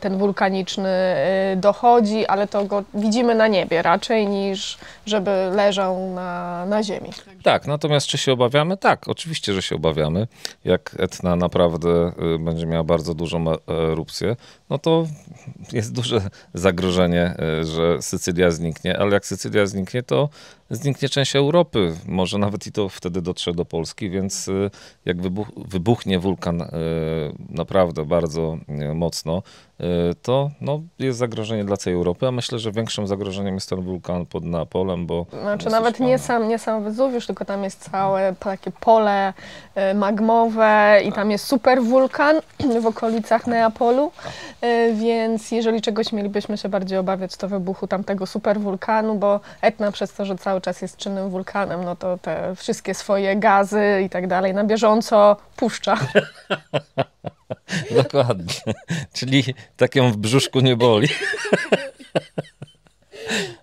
ten wulkaniczny dochodzi, ale to go widzimy na niebie raczej niż żeby leżał na ziemi. Tak, natomiast czy się obawiamy? Tak, oczywiście, że się obawiamy. Jak Etna naprawdę będzie miała bardzo dużą erupcję, no to jest duże zagrożenie, że Sycylia zniknie, ale jak Sycylia zniknie, to zniknie część Europy, może nawet i to wtedy dotrze do Polski, więc jak wybuchnie wulkan naprawdę bardzo mocno, to no, jest zagrożenie dla całej Europy, a myślę, że większym zagrożeniem jest ten wulkan pod Neapolem, bo... Znaczy nawet nie sam Wezuwiusz, tylko tam jest całe takie pole magmowe i tam jest super wulkan w okolicach Neapolu, więc jeżeli czegoś mielibyśmy się bardziej obawiać, to wybuchu tamtego super wulkanu, bo Etna przez to, że cały czas jest czynnym wulkanem, no to te wszystkie swoje gazy i tak dalej na bieżąco puszcza. Dokładnie. Czyli tak ją w brzuszku nie boli.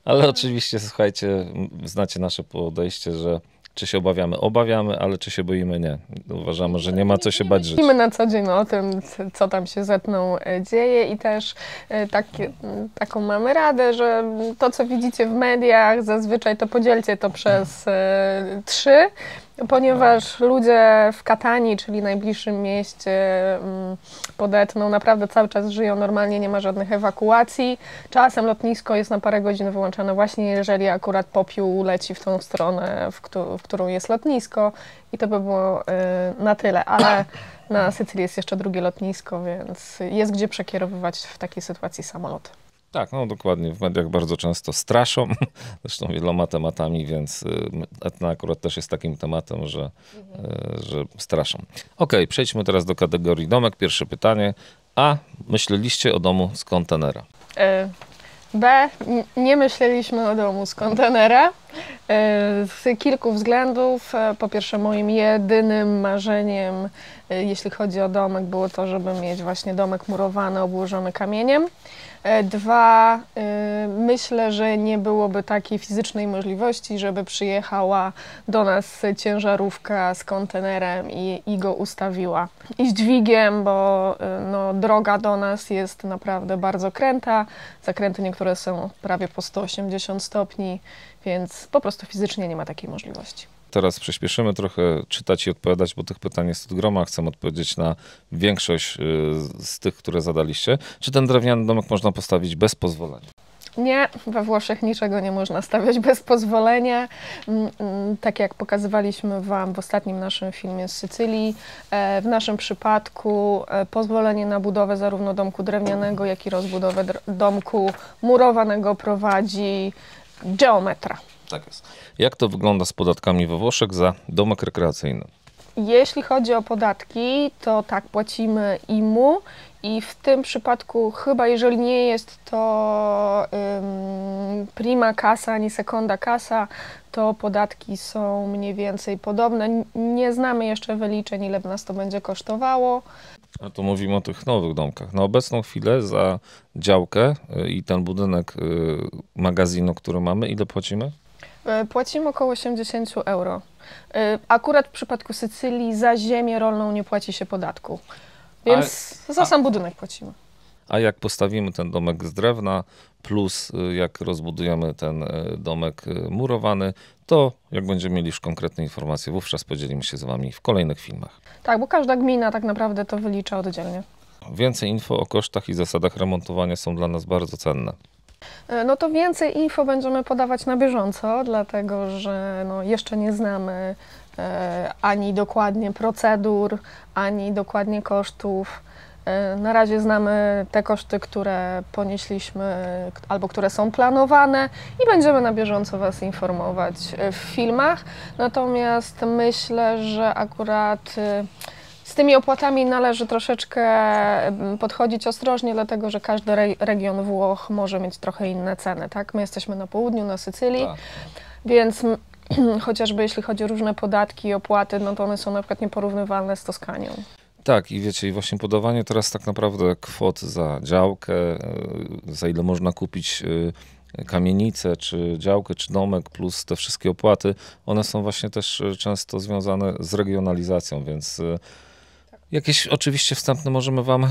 Ale oczywiście, słuchajcie, znacie nasze podejście, że czy się obawiamy? Obawiamy, ale czy się boimy? Nie. Uważamy, że nie ma co się bać żyć. Myślimy na co dzień o tym, co tam się z Etną dzieje i też taką mamy radę, że to, co widzicie w mediach, zazwyczaj to podzielcie to przez 3, ponieważ ludzie w Katanii, czyli najbliższym mieście pod Etną, naprawdę cały czas żyją normalnie, nie ma żadnych ewakuacji. Czasem lotnisko jest na parę godzin wyłączone właśnie, jeżeli akurat popiół leci w tą stronę, w którą jest lotnisko i to by było na tyle, ale na Sycylii jest jeszcze drugie lotnisko, więc jest gdzie przekierowywać w takiej sytuacji samolot. Tak, no dokładnie. W mediach bardzo często straszą, zresztą wieloma tematami, więc Etna akurat też jest takim tematem, że straszą. Okej, przejdźmy teraz do kategorii domek. Pierwsze pytanie. A myśleliście o domu z kontenera? B. Nie myśleliśmy o domu z kontenera z kilku względów. Po pierwsze, moim jedynym marzeniem, jeśli chodzi o domek, było to, żeby mieć właśnie domek murowany, obłożony kamieniem. 2. Myślę, że nie byłoby takiej fizycznej możliwości, żeby przyjechała do nas ciężarówka z kontenerem i go ustawiła. I z dźwigiem, bo no, droga do nas jest naprawdę bardzo kręta. Zakręty niektóre są prawie po 180 stopni, więc po prostu fizycznie nie ma takiej możliwości. Teraz przyspieszymy trochę czytać i odpowiadać, bo tych pytań jest od groma. Chcę odpowiedzieć na większość z tych, które zadaliście. Czy ten drewniany domek można postawić bez pozwolenia? Nie, we Włoszech niczego nie można stawiać bez pozwolenia. Tak jak pokazywaliśmy Wam w ostatnim naszym filmie z Sycylii, w naszym przypadku pozwolenie na budowę zarówno domku drewnianego, jak i rozbudowę domku murowanego prowadzi geometra. Tak jest. Jak to wygląda z podatkami we Włoszech za domek rekreacyjny? Jeśli chodzi o podatki, to tak, płacimy IMU i w tym przypadku chyba, jeżeli nie jest to prima casa ani seconda casa, to podatki są mniej więcej podobne. Nie znamy jeszcze wyliczeń, ile nas to będzie kosztowało. A tu mówimy o tych nowych domkach. Na obecną chwilę za działkę i ten budynek magazynu, który mamy, ile płacimy? Płacimy około 80 euro. Akurat w przypadku Sycylii za ziemię rolną nie płaci się podatku, więc za sam budynek płacimy. A jak postawimy ten domek z drewna, plus jak rozbudujemy ten domek murowany, to jak będziemy mieli już konkretne informacje, wówczas podzielimy się z Wami w kolejnych filmach. Tak, bo każda gmina tak naprawdę to wylicza oddzielnie. Więcej info o kosztach i zasadach remontowania są dla nas bardzo cenne. No to więcej info będziemy podawać na bieżąco, dlatego że no, jeszcze nie znamy ani dokładnie procedur, ani dokładnie kosztów. Na razie znamy te koszty, które ponieśliśmy albo które są planowane i będziemy na bieżąco Was informować w filmach. Natomiast myślę, że akurat z tymi opłatami należy troszeczkę podchodzić ostrożnie, dlatego że każdy region Włoch może mieć trochę inne ceny. Tak? My jesteśmy na południu, na Sycylii, tak. Więc chociażby jeśli chodzi o różne podatki i opłaty, no to one są na przykład nieporównywalne z Toskanią. Tak, i wiecie, i właśnie podawanie teraz tak naprawdę kwot za działkę, za ile można kupić kamienicę, czy działkę, czy domek, plus te wszystkie opłaty, one są właśnie też często związane z regionalizacją, więc jakieś oczywiście wstępne możemy Wam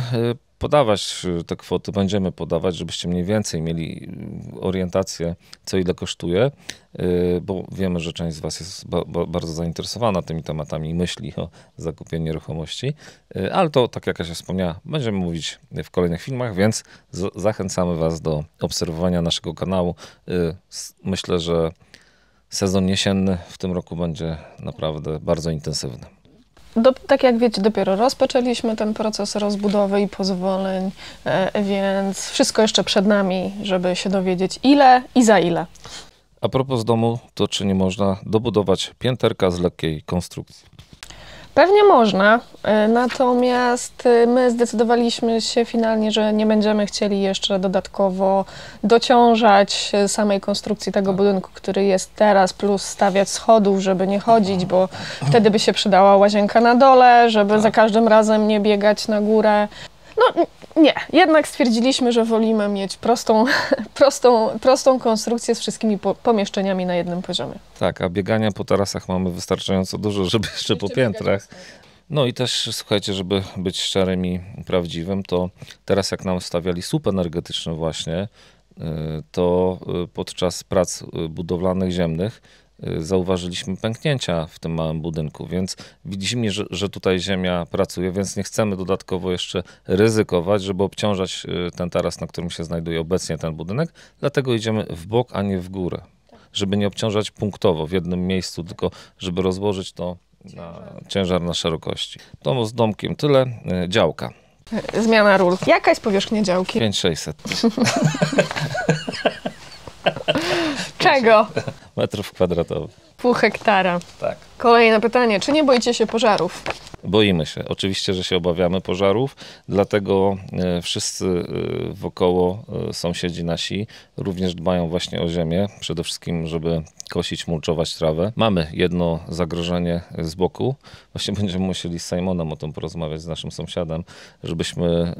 podawać te kwoty, będziemy podawać, żebyście mniej więcej mieli orientację, co ile kosztuje, bo wiemy, że część z Was jest bardzo zainteresowana tymi tematami i myśli o zakupie nieruchomości, ale to, tak jak Kasia wspomniała, będziemy mówić w kolejnych filmach, więc zachęcamy Was do obserwowania naszego kanału. Myślę, że sezon jesienny w tym roku będzie naprawdę bardzo intensywny. Tak jak wiecie, dopiero rozpoczęliśmy ten proces rozbudowy i pozwoleń, więc wszystko jeszcze przed nami, żeby się dowiedzieć ile i za ile. A propos domu, to czy nie można dobudować pięterka z lekkiej konstrukcji? Pewnie można, natomiast my zdecydowaliśmy się finalnie, że nie będziemy chcieli jeszcze dodatkowo dociążać samej konstrukcji tego budynku, który jest teraz, plus stawiać schodów, żeby nie chodzić, bo wtedy by się przydała łazienka na dole, żeby za każdym razem nie biegać na górę. No nie, jednak stwierdziliśmy, że wolimy mieć prostą konstrukcję z wszystkimi pomieszczeniami na jednym poziomie. Tak, a biegania po tarasach mamy wystarczająco dużo, żeby jeszcze po piętrach. No i też, słuchajcie, żeby być szczerym i prawdziwym, to teraz jak nam stawiali słup energetyczny właśnie, to podczas prac budowlanych ziemnych zauważyliśmy pęknięcia w tym małym budynku, więc widzimy, że tutaj ziemia pracuje, więc nie chcemy dodatkowo jeszcze ryzykować, żeby obciążać ten taras, na którym się znajduje obecnie ten budynek, dlatego idziemy w bok, a nie w górę, żeby nie obciążać punktowo w jednym miejscu, tylko żeby rozłożyć to na ciężar na szerokości. Domu z domkiem tyle, działka. Zmiana ról. Jaka jest powierzchnia działki? 5600. Czego? Metrów kwadratowych. Pół hektara. Tak. Kolejne pytanie. Czy nie boicie się pożarów? Boimy się. Oczywiście, że się obawiamy pożarów, dlatego wszyscy wokoło sąsiedzi nasi również dbają właśnie o ziemię. Przede wszystkim, żeby kosić, mulczować trawę. Mamy jedno zagrożenie z boku. Właśnie będziemy musieli z Simonem o tym porozmawiać, z naszym sąsiadem, żebyśmy...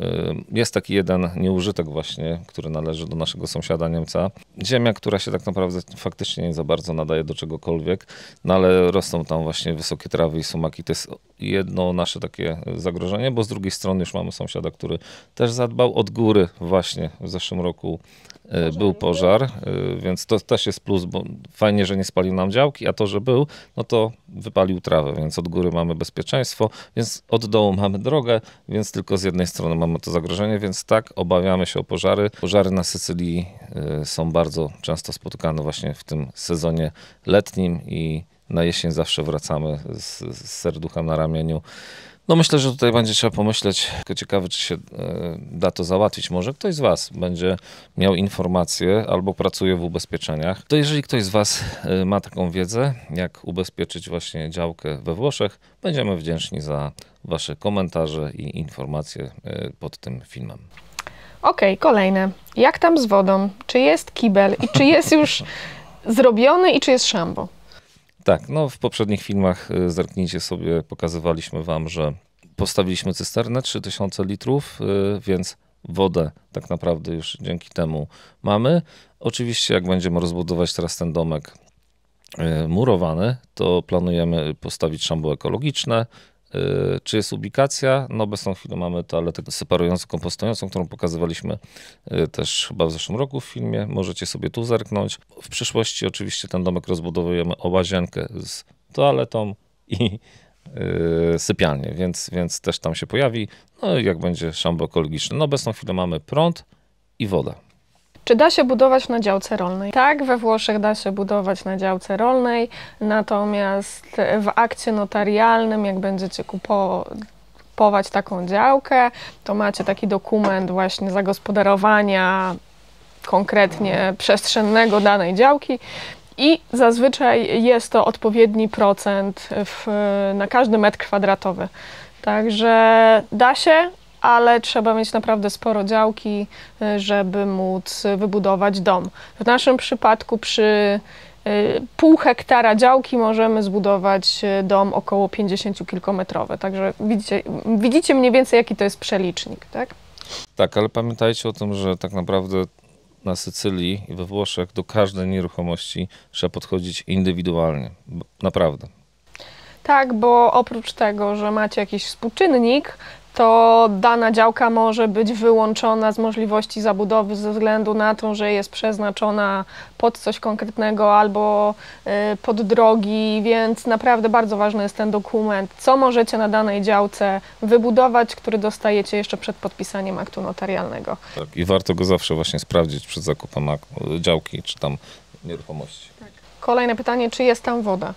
Jest taki jeden nieużytek właśnie, który należy do naszego sąsiada Niemca. Ziemia, która się tak naprawdę faktycznie nie za bardzo nadaje do czegokolwiek, no ale rosną tam właśnie wysokie trawy i sumaki. To jest jedno nasze takie zagrożenie, bo z drugiej strony już mamy sąsiada, który też zadbał od góry właśnie w zeszłym roku. Był pożar, więc to też jest plus, bo fajnie, że nie spalił nam działki, a to, że był, no to wypalił trawę, więc od góry mamy bezpieczeństwo, więc od dołu mamy drogę, więc tylko z jednej strony mamy to zagrożenie, więc tak, obawiamy się o pożary. Pożary na Sycylii są bardzo często spotykane właśnie w tym sezonie letnim i na jesień zawsze wracamy z serduchem na ramieniu. No myślę, że tutaj będzie trzeba pomyśleć, tylko ciekawe, czy się da to załatwić. Może ktoś z Was będzie miał informacje albo pracuje w ubezpieczeniach. To jeżeli ktoś z Was ma taką wiedzę, jak ubezpieczyć właśnie działkę we Włoszech, będziemy wdzięczni za Wasze komentarze i informacje pod tym filmem. Okej, kolejne. Jak tam z wodą? Czy jest kibel i czy jest już zrobiony i czy jest szambo? Tak, no w poprzednich filmach zerknijcie sobie, pokazywaliśmy Wam, że postawiliśmy cysternę 3000 litrów, więc wodę tak naprawdę już dzięki temu mamy. Oczywiście jak będziemy rozbudować teraz ten domek murowany, to planujemy postawić szambo ekologiczne. Czy jest ubikacja? No obecną chwilę mamy toaletę separującą, kompostującą, którą pokazywaliśmy też chyba w zeszłym roku w filmie. Możecie sobie tu zerknąć. W przyszłości oczywiście ten domek rozbudowujemy o łazienkę z toaletą i sypialnię, więc też tam się pojawi. No i jak będzie szambo ekologiczne. No obecną chwilę mamy prąd i wodę. Czy da się budować na działce rolnej? Tak, we Włoszech da się budować na działce rolnej, natomiast w akcie notarialnym, jak będziecie kupować taką działkę, to macie taki dokument właśnie zagospodarowania konkretnie przestrzennego danej działki i zazwyczaj jest to odpowiedni procent na każdy metr kwadratowy. Także da się, ale trzeba mieć naprawdę sporo działki, żeby móc wybudować dom. W naszym przypadku przy pół hektara działki możemy zbudować dom około 50-kilkometrowy. Także widzicie mniej więcej, jaki to jest przelicznik, tak? Tak, ale pamiętajcie o tym, że tak naprawdę na Sycylii i we Włoszech do każdej nieruchomości trzeba podchodzić indywidualnie. Naprawdę. Tak, bo oprócz tego, że macie jakiś współczynnik, to dana działka może być wyłączona z możliwości zabudowy ze względu na to, że jest przeznaczona pod coś konkretnego albo pod drogi, więc naprawdę bardzo ważny jest ten dokument, co możecie na danej działce wybudować, który dostajecie jeszcze przed podpisaniem aktu notarialnego. Tak, i warto go zawsze właśnie sprawdzić przed zakupem działki czy tam nieruchomości. Tak. Kolejne pytanie, czy jest tam woda?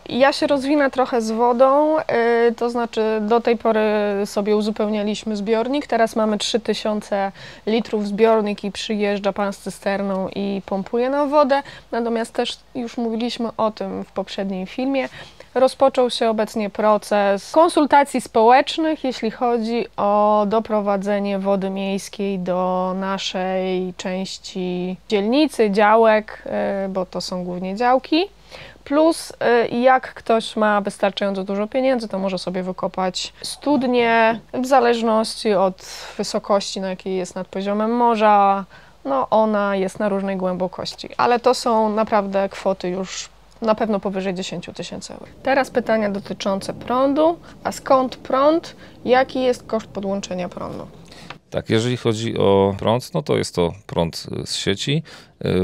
Ja się rozwinę trochę z wodą, to znaczy do tej pory sobie uzupełnialiśmy zbiornik, teraz mamy 3000 litrów zbiornik i przyjeżdża pan z cysterną i pompuje nam wodę, natomiast też już mówiliśmy o tym w poprzednim filmie, rozpoczął się obecnie proces konsultacji społecznych, jeśli chodzi o doprowadzenie wody miejskiej do naszej części dzielnicy, działek, bo to są głównie działki. Plus, jak ktoś ma wystarczająco dużo pieniędzy, to może sobie wykopać studnię, w zależności od wysokości, na jakiej jest nad poziomem morza. No, ona jest na różnej głębokości, ale to są naprawdę kwoty już na pewno powyżej 10 000 euro. Teraz pytania dotyczące prądu. A skąd prąd? Jaki jest koszt podłączenia prądu? Tak, jeżeli chodzi o prąd, no to jest to prąd z sieci.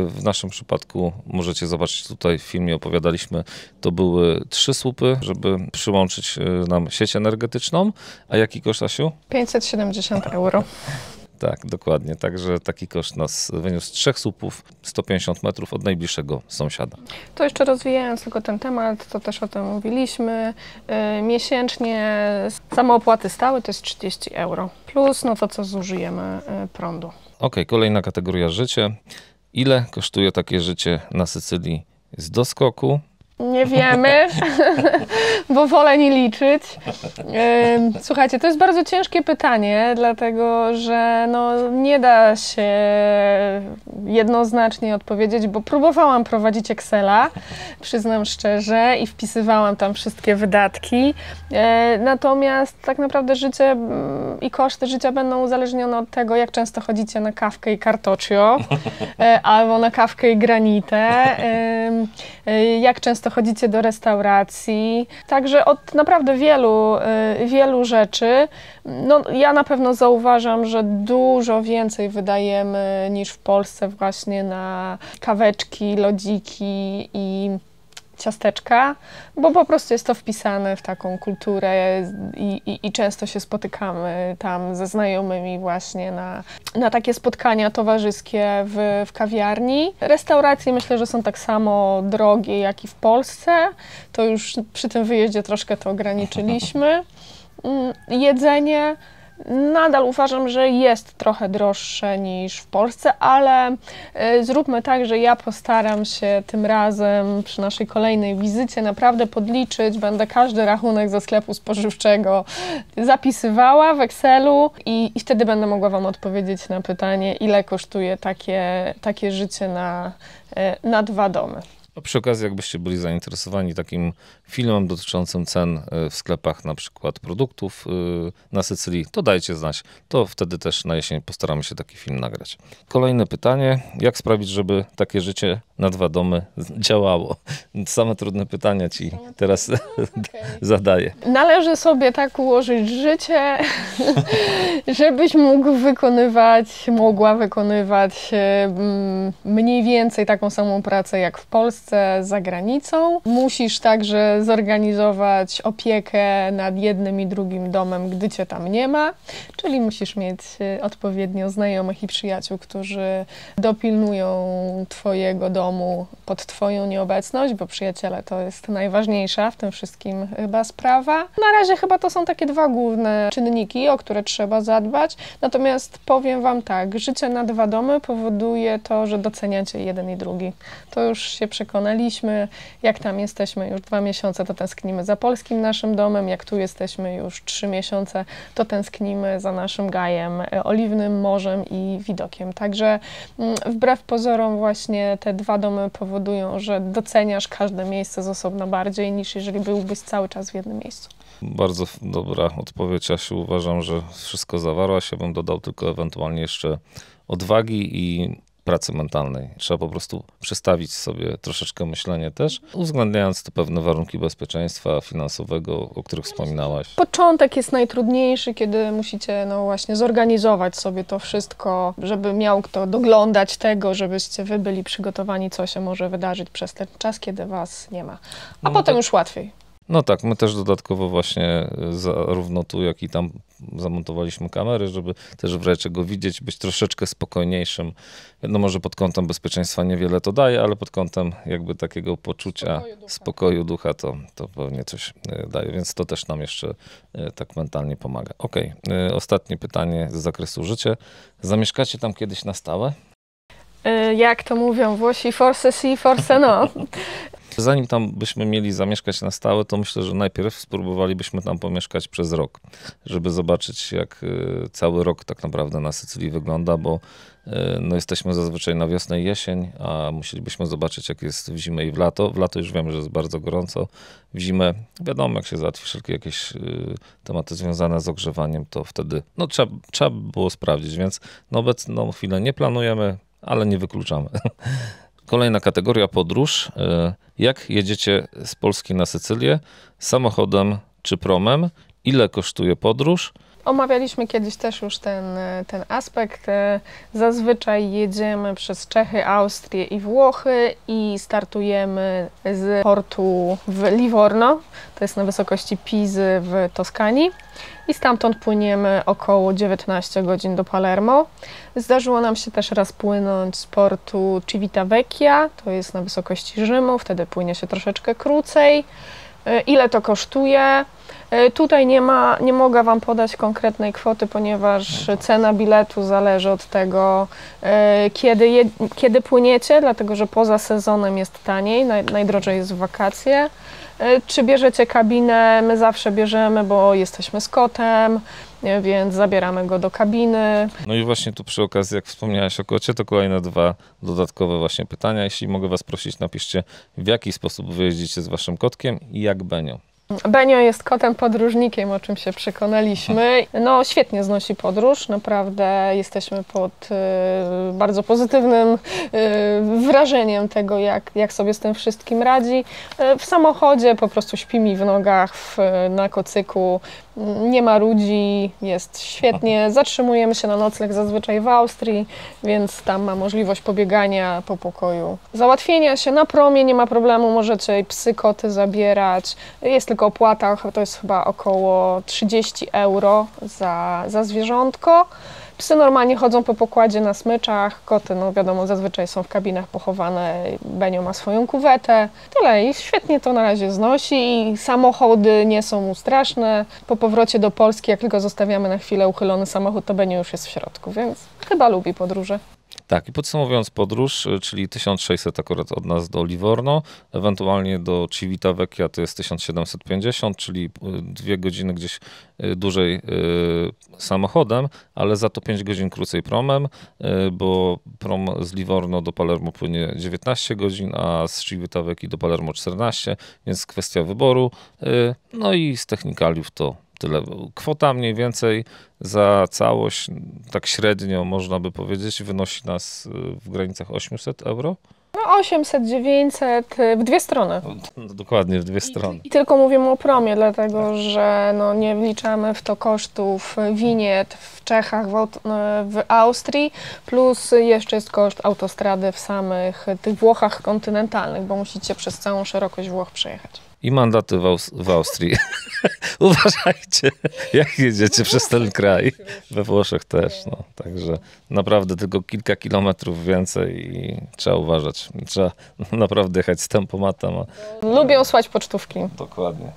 W naszym przypadku możecie zobaczyć tutaj w filmie, opowiadaliśmy, to były 3 słupy, żeby przyłączyć nam sieć energetyczną. A jaki koszt, Asiu? 570 euro. Tak, dokładnie. Także taki koszt nas wyniósł 3 słupów, 150 metrów od najbliższego sąsiada. To jeszcze rozwijając tylko ten temat, to też o tym mówiliśmy. Miesięcznie samoopłaty stałe to jest 30 euro. Plus no to, co zużyjemy prądu. Okej, kolejna kategoria życie. Ile kosztuje takie życie na Sycylii z doskoku? Nie wiemy, bo wolę nie liczyć. Słuchajcie, to jest bardzo ciężkie pytanie, dlatego że no, nie da się jednoznacznie odpowiedzieć, bo próbowałam prowadzić Excela, przyznam szczerze, i wpisywałam tam wszystkie wydatki. Natomiast tak naprawdę życie i koszty życia będą uzależnione od tego, jak często chodzicie na kawkę i cartoccio, albo na kawkę i granitę, jak często chodzicie do restauracji, także od naprawdę wielu rzeczy. No, ja na pewno zauważam, że dużo więcej wydajemy niż w Polsce właśnie na kaweczki, lodziki i ciasteczka, bo po prostu jest to wpisane w taką kulturę i często się spotykamy tam ze znajomymi właśnie na takie spotkania towarzyskie w kawiarni. Restauracje myślę, że są tak samo drogie jak i w Polsce. To już przy tym wyjeździe troszkę to ograniczyliśmy. Jedzenie nadal uważam, że jest trochę droższe niż w Polsce, ale zróbmy tak, że ja postaram się tym razem przy naszej kolejnej wizycie naprawdę podliczyć. Będę każdy rachunek ze sklepu spożywczego zapisywała w Excelu i wtedy będę mogła Wam odpowiedzieć na pytanie, ile kosztuje takie życie na 2 domy. A przy okazji, jakbyście byli zainteresowani takim filmem dotyczącym cen w sklepach, na przykład produktów na Sycylii, to dajcie znać. To wtedy też na jesień postaramy się taki film nagrać. Kolejne pytanie. Jak sprawić, żeby takie życie na 2 domy działało? Same trudne pytania Ci teraz zadaję. Należy sobie tak ułożyć życie, żebyś mogła wykonywać mniej więcej taką samą pracę jak w Polsce, za granicą. Musisz także zorganizować opiekę nad jednym i drugim domem, gdy Cię tam nie ma, czyli musisz mieć odpowiednio znajomych i przyjaciół, którzy dopilnują Twojego domu pod Twoją nieobecność, bo przyjaciele to jest najważniejsza w tym wszystkim chyba sprawa. Na razie chyba to są takie 2 główne czynniki, o które trzeba zadbać, natomiast powiem Wam tak, życie na 2 domy powoduje to, że doceniacie jeden i drugi. To już się przekonaliśmy, jak tam jesteśmy już 2 miesiące, to tęsknimy za polskim naszym domem, jak tu jesteśmy już 3 miesiące, to tęsknimy za naszym gajem, oliwnym morzem i widokiem. Także wbrew pozorom właśnie te 2 domy powodują, że doceniasz każde miejsce z osobna bardziej, niż jeżeli byłbyś cały czas w jednym miejscu. Bardzo dobra odpowiedź, Asiu. Uważam, że wszystko zawarłaś. Ja bym dodał tylko ewentualnie jeszcze odwagi i pracy mentalnej. Trzeba po prostu przestawić sobie troszeczkę myślenie też, uwzględniając te pewne warunki bezpieczeństwa finansowego, o których wspominałaś. Początek jest najtrudniejszy, kiedy musicie no właśnie zorganizować sobie to wszystko, żeby miał kto doglądać tego, żebyście wy byli przygotowani, co się może wydarzyć przez ten czas, kiedy was nie ma. A potem już łatwiej. No tak, my też dodatkowo właśnie zarówno tu, jak i tam zamontowaliśmy kamery, żeby też w razie czego widzieć, być troszeczkę spokojniejszym. No może pod kątem bezpieczeństwa niewiele to daje, ale pod kątem jakby takiego poczucia spokoju ducha to pewnie coś daje, więc to też nam jeszcze tak mentalnie pomaga. Okej, ostatnie pytanie z zakresu życia. Zamieszkacie tam kiedyś na stałe? Jak to mówią Włosi, forse si, forse no. Zanim tam byśmy mieli zamieszkać na stałe, to myślę, że najpierw spróbowalibyśmy tam pomieszkać przez rok, żeby zobaczyć, jak cały rok tak naprawdę na Sycylii wygląda, bo no, jesteśmy zazwyczaj na wiosnę i jesień, a musielibyśmy zobaczyć, jak jest w zimę i w lato. W lato już wiemy, że jest bardzo gorąco. W zimę wiadomo, jak się załatwi wszelkie jakieś tematy związane z ogrzewaniem, to wtedy no, trzeba by było sprawdzić, więc na obecną chwilę nie planujemy, ale nie wykluczamy. Kolejna kategoria podróż. Jak jedziecie z Polski na Sycylię? Samochodem czy promem? Ile kosztuje podróż? Omawialiśmy kiedyś też już ten aspekt. Zazwyczaj jedziemy przez Czechy, Austrię i Włochy i startujemy z portu w Livorno, to jest na wysokości Pizy w Toskanii. I stamtąd płyniemy około 19 godzin do Palermo. Zdarzyło nam się też raz płynąć z portu Civitavecchia, to jest na wysokości Rzymu, wtedy płynie się troszeczkę krócej. Ile to kosztuje? Tutaj nie mogę Wam podać konkretnej kwoty, ponieważ cena biletu zależy od tego, kiedy płyniecie, dlatego że poza sezonem jest taniej, najdrożej jest w wakacje. Czy bierzecie kabinę? My zawsze bierzemy, bo jesteśmy z kotem, więc zabieramy go do kabiny. No i właśnie tu przy okazji, jak wspomniałeś o kocie, to kolejne dwa dodatkowe właśnie pytania. Jeśli mogę Was prosić, napiszcie, w jaki sposób wyjeździcie z Waszym kotkiem i jak Benio. Benio jest kotem podróżnikiem, o czym się przekonaliśmy. No świetnie znosi podróż, naprawdę jesteśmy pod bardzo pozytywnym wrażeniem tego, jak sobie z tym wszystkim radzi. W samochodzie po prostu śpi mi w nogach, na kocyku, nie ma ludzi, jest świetnie. Zatrzymujemy się na nocleg zazwyczaj w Austrii, więc tam ma możliwość pobiegania po pokoju. Załatwienia się na promie nie ma problemu, możecie psy, koty zabierać. Jest tylko opłata, to jest chyba około 30 euro za zwierzątko. Psy normalnie chodzą po pokładzie na smyczach, koty, no wiadomo, zazwyczaj są w kabinach pochowane, Benio ma swoją kuwetę. Tyle i świetnie to na razie znosi i samochody nie są mu straszne. Po powrocie do Polski, jak tylko zostawiamy na chwilę uchylony samochód, to Benio już jest w środku, więc chyba lubi podróże. Tak, i podsumowując podróż, czyli 1600 akurat od nas do Livorno, ewentualnie do Civitavecchia to jest 1750, czyli 2 godziny gdzieś dłużej samochodem, ale za to 5 godzin krócej promem, bo prom z Livorno do Palermo płynie 19 godzin, a z Civitavecchi do Palermo 14, więc kwestia wyboru. No i z technikaliów to tyle. Kwota mniej więcej za całość, tak średnio można by powiedzieć, wynosi nas w granicach 800 euro. No 800, 900 w dwie strony. No, dokładnie, w dwie strony. I tylko mówimy o promie, dlatego że no, nie wliczamy w to kosztów winiet w Czechach, w Austrii, plus jeszcze jest koszt autostrady w samych tych Włochach kontynentalnych, bo musicie przez całą szerokość Włoch przejechać. I mandaty w Austrii. Uważajcie, jak jedziecie przez ten kraj. We Włoszech też. No. Także naprawdę tylko kilka kilometrów więcej i trzeba uważać. Trzeba naprawdę jechać z tempomatem. Lubią słać pocztówki. Dokładnie.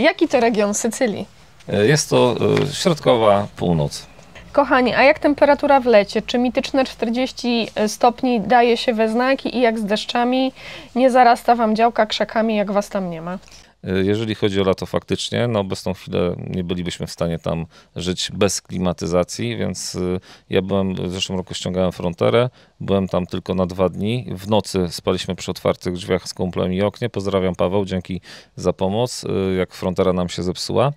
Jaki to region Sycylii? Jest to środkowa północ. Kochani, a jak temperatura w lecie? Czy mityczne 40 stopni daje się we znaki i jak z deszczami? Nie zarasta Wam działka krzakami, jak Was tam nie ma? Jeżeli chodzi o lato faktycznie, na obecną chwilę nie bylibyśmy w stanie tam żyć bez klimatyzacji, więc ja w zeszłym roku ściągałem fronterę, byłem tam tylko na 2 dni. W nocy spaliśmy przy otwartych drzwiach z kumplem i oknie. Pozdrawiam Paweł, dzięki za pomoc, jak frontera nam się zepsuła.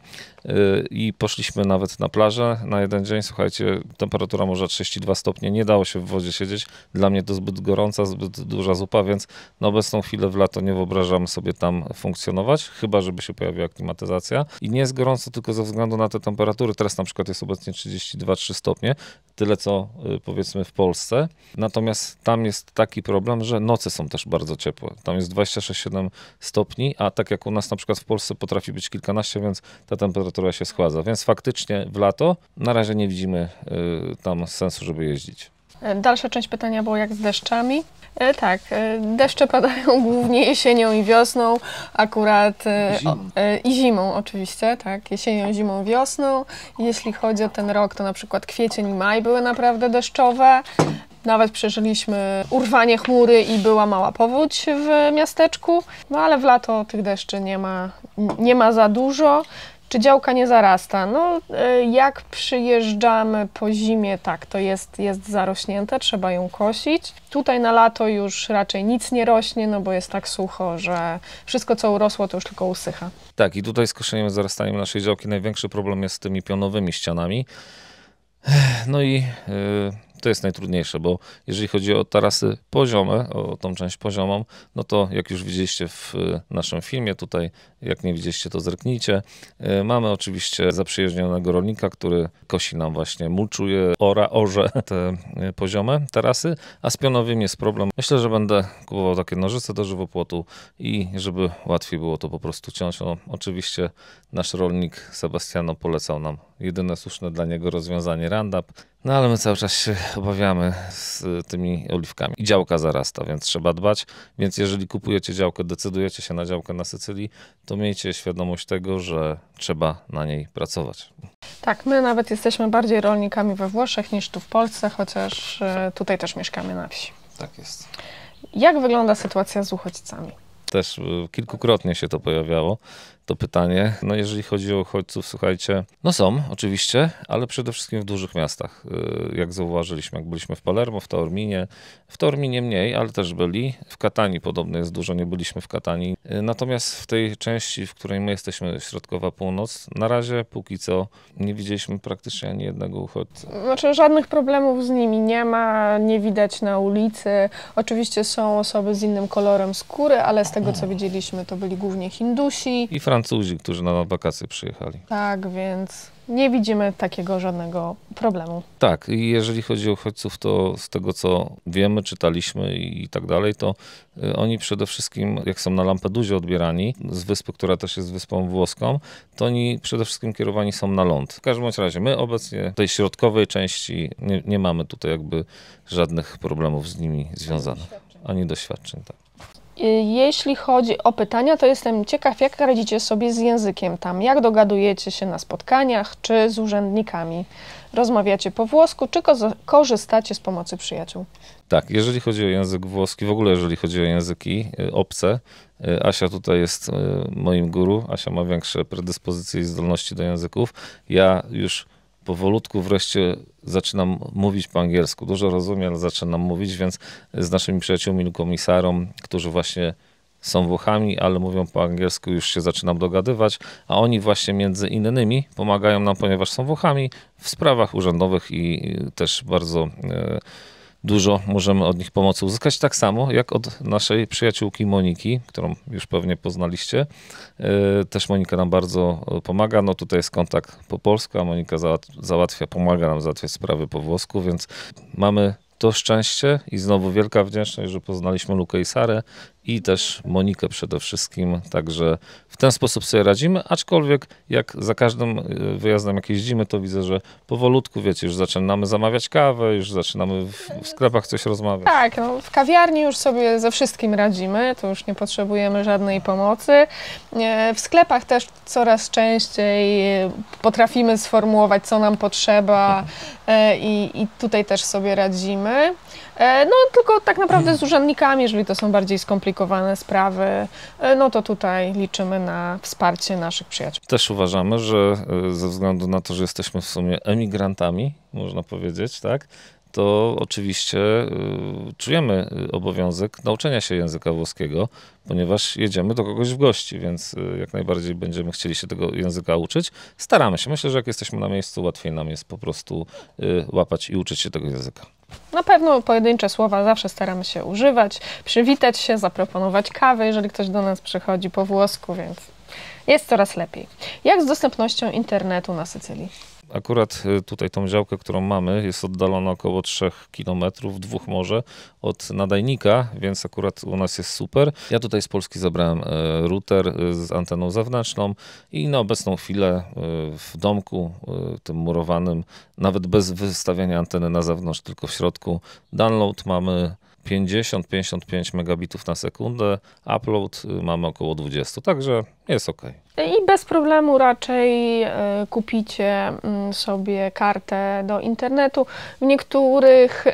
I poszliśmy nawet na plażę na jeden dzień. Słuchajcie, temperatura może 32 stopnie, nie dało się w wodzie siedzieć. Dla mnie to zbyt gorąca, zbyt duża zupa, więc na obecną chwilę w lato nie wyobrażam sobie tam funkcjonować, chyba żeby się pojawiła klimatyzacja. I nie jest gorąco tylko ze względu na te temperatury. Teraz na przykład jest obecnie 32-3 stopnie, tyle co powiedzmy w Polsce. Natomiast Natomiast tam jest taki problem, że noce są też bardzo ciepłe. Tam jest 26-7 stopni, a tak jak u nas na przykład w Polsce potrafi być kilkanaście, więc ta temperatura się schładza. Więc faktycznie w lato na razie nie widzimy tam sensu, żeby jeździć. Dalsza część pytania była jak z deszczami. Tak, deszcze padają głównie jesienią i wiosną, akurat i zimą oczywiście, tak, jesienią, zimą, wiosną. Jeśli chodzi o ten rok, to na przykład kwiecień i maj były naprawdę deszczowe. Nawet przeżyliśmy urwanie chmury i była mała powódź w miasteczku, no ale w lato tych deszczy nie ma za dużo. Czy działka nie zarasta? No, jak przyjeżdżamy po zimie, tak, to jest zarośnięte, trzeba ją kosić. Tutaj na lato już raczej nic nie rośnie, no bo jest tak sucho, że wszystko, co urosło, to już tylko usycha. Tak, i tutaj z koszeniem, zarastaniem naszej działki największy problem jest z tymi pionowymi ścianami. No i to jest najtrudniejsze, bo jeżeli chodzi o tarasy poziome, o tą część poziomą, no to jak już widzieliście w naszym filmie, tutaj jak nie widzieliście, to zerknijcie. Mamy oczywiście zaprzyjaźnionego rolnika, który kosi nam właśnie, mulczuje, orze te poziome tarasy, a z pionowymi jest problem. Myślę, że będę kupował takie nożyce do żywopłotu i żeby łatwiej było to po prostu ciąć. No, oczywiście nasz rolnik Sebastiano polecał nam jedyne słuszne dla niego rozwiązanie Roundup. No ale my cały czas się obawiamy z tymi oliwkami. I działka zarasta, więc trzeba dbać. Więc jeżeli kupujecie działkę, decydujecie się na działkę na Sycylii, to miejcie świadomość tego, że trzeba na niej pracować. Tak, my nawet jesteśmy bardziej rolnikami we Włoszech niż tu w Polsce, chociaż tutaj też mieszkamy na wsi. Tak jest. Jak wygląda sytuacja z uchodźcami? Też kilkukrotnie się to pojawiało, to pytanie. No jeżeli chodzi o uchodźców, słuchajcie, no są oczywiście, ale przede wszystkim w dużych miastach. Jak zauważyliśmy, jak byliśmy w Palermo, w Taorminie mniej, ale też byli. W Katanii podobno jest dużo, nie byliśmy w Katanii. Natomiast w tej części, w której my jesteśmy, środkowa północ, na razie póki co nie widzieliśmy praktycznie ani jednego uchodźcy. Znaczy żadnych problemów z nimi nie ma, nie widać na ulicy. Oczywiście są osoby z innym kolorem skóry, ale z tego co widzieliśmy, to byli głównie Hindusi. I Francuzi, którzy na wakacje przyjechali. Tak, więc nie widzimy takiego żadnego problemu. Tak, i jeżeli chodzi o uchodźców, to z tego co wiemy, czytaliśmy i tak dalej, to oni przede wszystkim, jak są na Lampedusie odbierani, z wyspy, która też jest wyspą włoską, to oni przede wszystkim kierowani są na ląd. W każdym razie my obecnie w tej środkowej części nie mamy tutaj jakby żadnych problemów z nimi związanych, ani doświadczeń. Tak. Jeśli chodzi o pytania, to jestem ciekaw, jak radzicie sobie z językiem tam, jak dogadujecie się na spotkaniach, czy z urzędnikami. Rozmawiacie po włosku, czy korzystacie z pomocy przyjaciół? Tak, jeżeli chodzi o język włoski, w ogóle jeżeli chodzi o języki obce, Asia tutaj jest moim guru, Asia ma większe predyspozycje i zdolności do języków. Ja już powolutku wreszcie zaczynam mówić po angielsku. Dużo rozumiem, ale zaczynam mówić, więc z naszymi przyjaciółmi komisarą, którzy właśnie są Włochami, ale mówią po angielsku, już się zaczynam dogadywać, a oni właśnie między innymi pomagają nam, ponieważ są Włochami, w sprawach urzędowych i też bardzo dużo możemy od nich pomocy uzyskać, tak samo jak od naszej przyjaciółki Moniki, którą już pewnie poznaliście. Też Monika nam bardzo pomaga, no tutaj jest kontakt po polsku, a Monika pomaga nam załatwiać sprawy po włosku, więc mamy to szczęście i znowu wielka wdzięczność, że poznaliśmy Lukę i Sarę i też Monikę przede wszystkim, także w ten sposób sobie radzimy, aczkolwiek jak za każdym wyjazdem jak jeździmy, to widzę, że powolutku, wiecie, już zaczynamy zamawiać kawę, już zaczynamy w sklepach coś rozmawiać. Tak, no, w kawiarni już sobie ze wszystkim radzimy, to już nie potrzebujemy żadnej pomocy. W sklepach też coraz częściej potrafimy sformułować, co nam potrzeba i tutaj też sobie radzimy. No tylko tak naprawdę z urzędnikami, jeżeli to są bardziej skomplikowane sprawy, no to tutaj liczymy na wsparcie naszych przyjaciół. Też uważamy, że ze względu na to, że jesteśmy w sumie emigrantami, można powiedzieć, tak, to oczywiście czujemy obowiązek nauczenia się języka włoskiego, ponieważ jedziemy do kogoś w gości, więc jak najbardziej będziemy chcieli się tego języka uczyć. Staramy się. Myślę, że jak jesteśmy na miejscu, łatwiej nam jest po prostu łapać i uczyć się tego języka. Na pewno pojedyncze słowa zawsze staramy się używać, przywitać się, zaproponować kawę, jeżeli ktoś do nas przychodzi po włosku, więc jest coraz lepiej. Jak z dostępnością internetu na Sycylii? Akurat tutaj tą działkę, którą mamy, jest oddalona około 3 km, 2 może od nadajnika, więc akurat u nas jest super. Ja tutaj z Polski zabrałem router z anteną zewnętrzną i na obecną chwilę w domku tym murowanym, nawet bez wystawiania anteny na zewnątrz, tylko w środku, download mamy 50-55 megabitów na sekundę, upload mamy około 20, także jest ok. I bez problemu raczej kupicie sobie kartę do internetu. W niektórych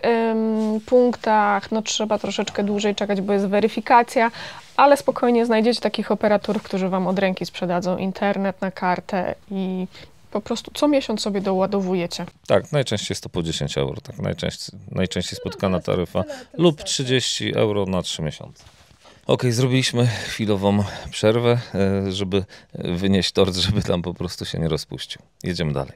punktach no, trzeba troszeczkę dłużej czekać, bo jest weryfikacja, ale spokojnie znajdziecie takich operatorów, którzy Wam od ręki sprzedadzą internet na kartę i po prostu co miesiąc sobie doładowujecie. Tak, najczęściej jest to po 10 euro, tak najczęściej spotkana taryfa lub 30 euro na 3 miesiące. Ok, zrobiliśmy chwilową przerwę, żeby wynieść tort, żeby tam po prostu się nie rozpuścił. Jedziemy dalej.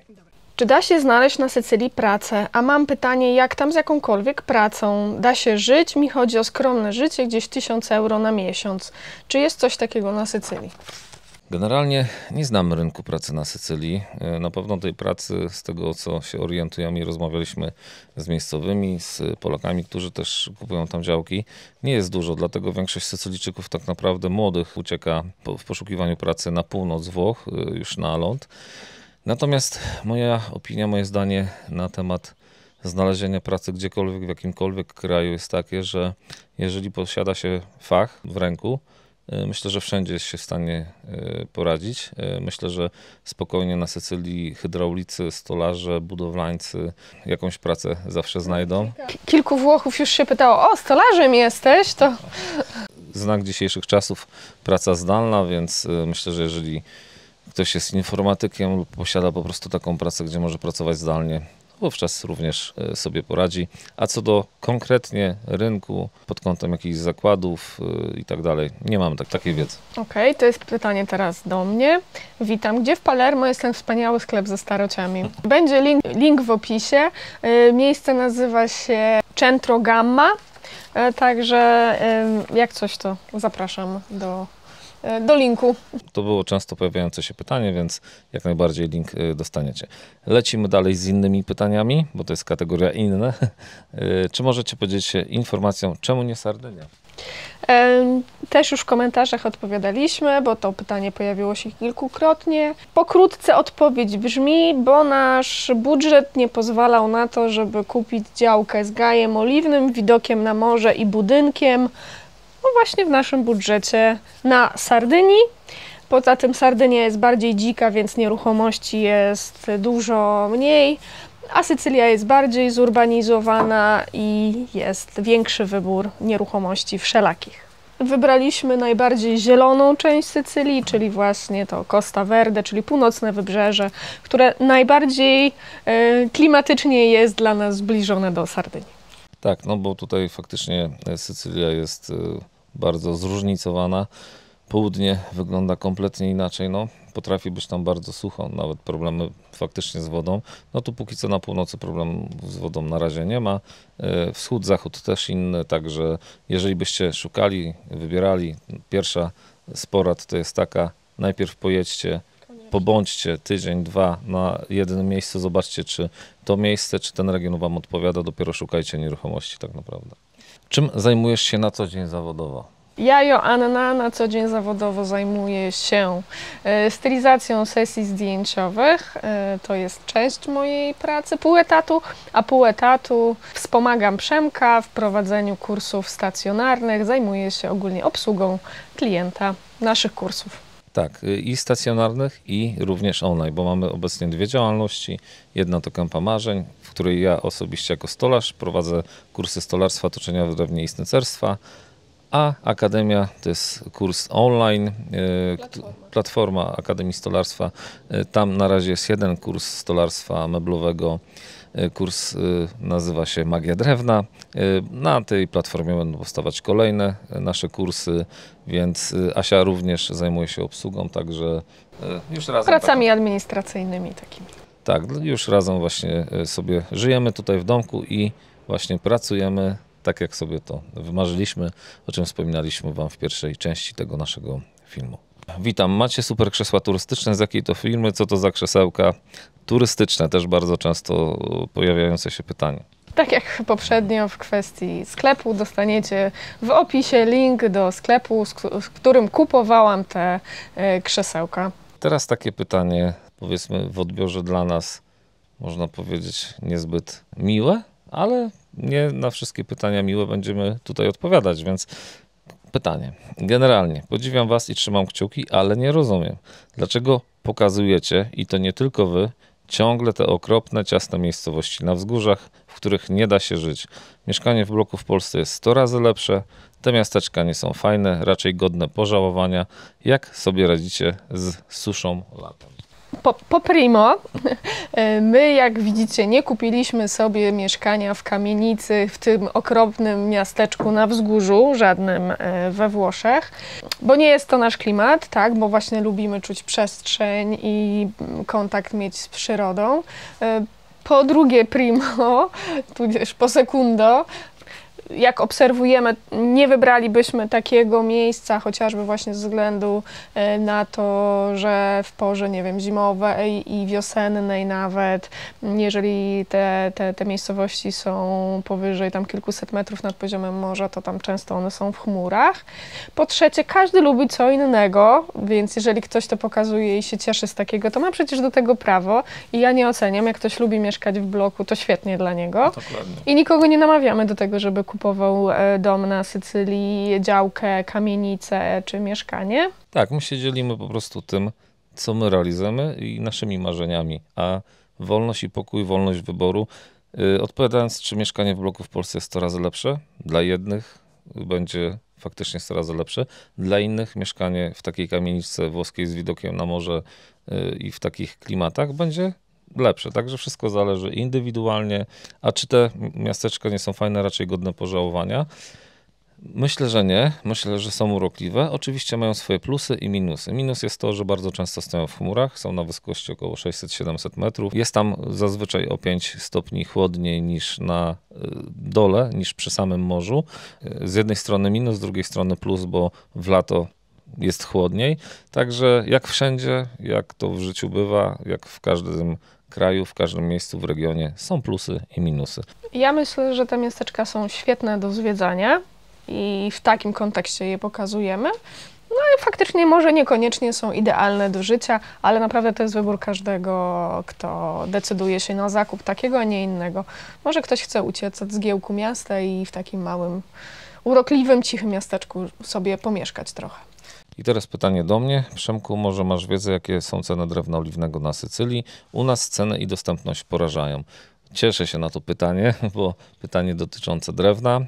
Czy da się znaleźć na Sycylii pracę? A mam pytanie, jak tam z jakąkolwiek pracą? Da się żyć? Mi chodzi o skromne życie, gdzieś 1000 euro na miesiąc. Czy jest coś takiego na Sycylii? Generalnie nie znamy rynku pracy na Sycylii. Na pewno tej pracy, z tego co się orientujemy i rozmawialiśmy z miejscowymi, z Polakami, którzy też kupują tam działki, nie jest dużo, dlatego większość Sycylijczyków tak naprawdę młodych ucieka w poszukiwaniu pracy na północ Włoch, już na ląd. Natomiast moja opinia, moje zdanie na temat znalezienia pracy gdziekolwiek, w jakimkolwiek kraju jest takie, że jeżeli posiada się fach w ręku, myślę, że wszędzie jest się w stanie poradzić. Myślę, że spokojnie na Sycylii hydraulicy, stolarze, budowlańcy jakąś pracę zawsze znajdą. Kilku Włochów już się pytało, o, stolarzem jesteś, to... Znak dzisiejszych czasów, praca zdalna, więc myślę, że jeżeli ktoś jest informatykiem lub posiada po prostu taką pracę, gdzie może pracować zdalnie, wówczas również sobie poradzi. A co do konkretnie rynku pod kątem jakichś zakładów i tak dalej, nie mamy takiej wiedzy. Okej, to jest pytanie teraz do mnie. Witam. Gdzie w Palermo jest ten wspaniały sklep ze starociami? Będzie link w opisie. Miejsce nazywa się Centro Gamma, także jak coś to zapraszam do linku. To było często pojawiające się pytanie, więc jak najbardziej link dostaniecie. Lecimy dalej z innymi pytaniami, bo to jest kategoria inne. Czy możecie podzielić się informacją, czemu nie Sardynia? Też już w komentarzach odpowiadaliśmy, bo to pytanie pojawiło się kilkukrotnie. Pokrótce odpowiedź brzmi, bo nasz budżet nie pozwalał na to, żeby kupić działkę z gajem oliwnym, widokiem na morze i budynkiem. No właśnie w naszym budżecie na Sardynii. Poza tym Sardynia jest bardziej dzika, więc nieruchomości jest dużo mniej, a Sycylia jest bardziej zurbanizowana i jest większy wybór nieruchomości wszelakich. Wybraliśmy najbardziej zieloną część Sycylii, czyli właśnie to Costa Verde, czyli północne wybrzeże, które najbardziej klimatycznie jest dla nas zbliżone do Sardynii. Tak, no bo tutaj faktycznie Sycylia jest bardzo zróżnicowana. Południe wygląda kompletnie inaczej, no. Potrafi być tam bardzo sucho, nawet problemy faktycznie z wodą. No tu póki co na północy problemu z wodą na razie nie ma. Wschód, zachód też inny, także jeżeli byście szukali, wybierali, pierwsza z porad to jest taka, najpierw pojedźcie, pobądźcie tydzień, dwa na jednym miejscu, zobaczcie czy to miejsce, czy ten region Wam odpowiada, dopiero szukajcie nieruchomości tak naprawdę. Czym zajmujesz się na co dzień zawodowo? Ja, Joanna, na co dzień zawodowo zajmuję się stylizacją sesji zdjęciowych. To jest część mojej pracy, pół etatu, a pół etatu wspomagam Przemka w prowadzeniu kursów stacjonarnych. Zajmuję się ogólnie obsługą klienta naszych kursów. Tak, i stacjonarnych, i również online, bo mamy obecnie dwie działalności. Jedna to Kępa Marzeń, w której ja osobiście jako stolarz prowadzę kursy stolarstwa, toczenia w drewnie i snycerstwa, a Akademia to jest kurs online, platforma Akademii Stolarstwa. Tam na razie jest jeden kurs stolarstwa meblowego. Kurs nazywa się Magia Drewna. Na tej platformie będą powstawać kolejne nasze kursy, więc Asia również zajmuje się obsługą, także już razem... Pracami administracyjnymi takimi. Tak, już razem właśnie sobie żyjemy tutaj w domku i właśnie pracujemy tak, jak sobie to wymarzyliśmy, o czym wspominaliśmy Wam w pierwszej części tego naszego filmu. Witam, macie super krzesła turystyczne, z jakiej to firmy, co to za krzesełka? turystyczne też bardzo często pojawiające się pytanie. Tak jak poprzednio w kwestii sklepu, dostaniecie w opisie link do sklepu, z którym kupowałam te krzesełka. Teraz takie pytanie, powiedzmy w odbiorze dla nas, można powiedzieć, niezbyt miłe, ale nie na wszystkie pytania miłe będziemy tutaj odpowiadać, więc pytanie. Generalnie podziwiam was i trzymam kciuki, ale nie rozumiem, dlaczego pokazujecie, i to nie tylko wy, ciągle te okropne, ciasne miejscowości na wzgórzach, w których nie da się żyć. Mieszkanie w bloku w Polsce jest 100 razy lepsze, te miasteczka nie są fajne, raczej godne pożałowania. Jak sobie radzicie z suszą latem? Po primo, my jak widzicie nie kupiliśmy sobie mieszkania w kamienicy w tym okropnym miasteczku na wzgórzu, żadnym we Włoszech, bo nie jest to nasz klimat, tak, bo właśnie lubimy czuć przestrzeń i kontakt mieć z przyrodą. Po drugie primo, tudzież po sekundo, jak obserwujemy, nie wybralibyśmy takiego miejsca, chociażby właśnie ze względu na to, że w porze, nie wiem, zimowej i wiosennej nawet, jeżeli te miejscowości są powyżej tam kilkuset metrów nad poziomem morza, to tam często one są w chmurach. Po trzecie, każdy lubi co innego, więc jeżeli ktoś to pokazuje i się cieszy z takiego, to ma przecież do tego prawo i ja nie oceniam, jak ktoś lubi mieszkać w bloku, to świetnie dla niego. Dokładnie. I nikogo nie namawiamy do tego, żeby kupował dom na Sycylii, działkę, kamienicę czy mieszkanie. Tak, my się dzielimy po prostu tym, co my realizujemy i naszymi marzeniami, a wolność i pokój, wolność wyboru. Odpowiadając, czy mieszkanie w bloku w Polsce jest 100 razy lepsze? Dla jednych będzie faktycznie 100 razy lepsze, dla innych mieszkanie w takiej kamieniczce włoskiej z widokiem na morze i w takich klimatach będzie lepsze. Także wszystko zależy indywidualnie. A czy te miasteczka nie są fajne, raczej godne pożałowania? Myślę, że nie. Myślę, że są urokliwe. Oczywiście mają swoje plusy i minusy. Minus jest to, że bardzo często stoją w chmurach, są na wysokości około 600-700 metrów. Jest tam zazwyczaj o 5 stopni chłodniej niż na dole, niż przy samym morzu. Z jednej strony minus, z drugiej strony plus, bo w lato jest chłodniej. Także jak wszędzie, jak to w życiu bywa, jak w każdym kraju, w każdym miejscu w regionie, są plusy i minusy. Ja myślę, że te miasteczka są świetne do zwiedzania i w takim kontekście je pokazujemy. No i faktycznie może niekoniecznie są idealne do życia, ale naprawdę to jest wybór każdego, kto decyduje się na zakup takiego, a nie innego. Może ktoś chce uciec od zgiełku miasta i w takim małym, urokliwym, cichym miasteczku sobie pomieszkać trochę. I teraz pytanie do mnie. Przemku, może masz wiedzę, jakie są ceny drewna oliwnego na Sycylii? U nas ceny i dostępność porażają. Cieszę się na to pytanie, bo pytanie dotyczące drewna,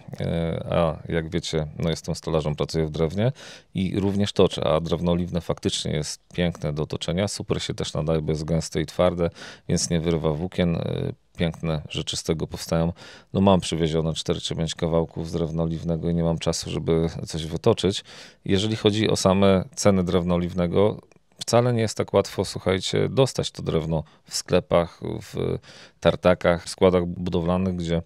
a jak wiecie, no jestem stolarzem, pracuję w drewnie i również toczę, a drewno oliwne faktycznie jest piękne do toczenia, super się też nadaje, bo jest gęste i twarde, więc nie wyrywa włókien, piękne rzeczy z tego powstają. No mam przywiezione 4 czy 5 kawałków z drewna oliwnego i nie mam czasu, żeby coś wytoczyć. Jeżeli chodzi o same ceny drewna oliwnego, wcale nie jest tak łatwo, słuchajcie, dostać to drewno w sklepach, w tartakach, w składach budowlanych, gdzie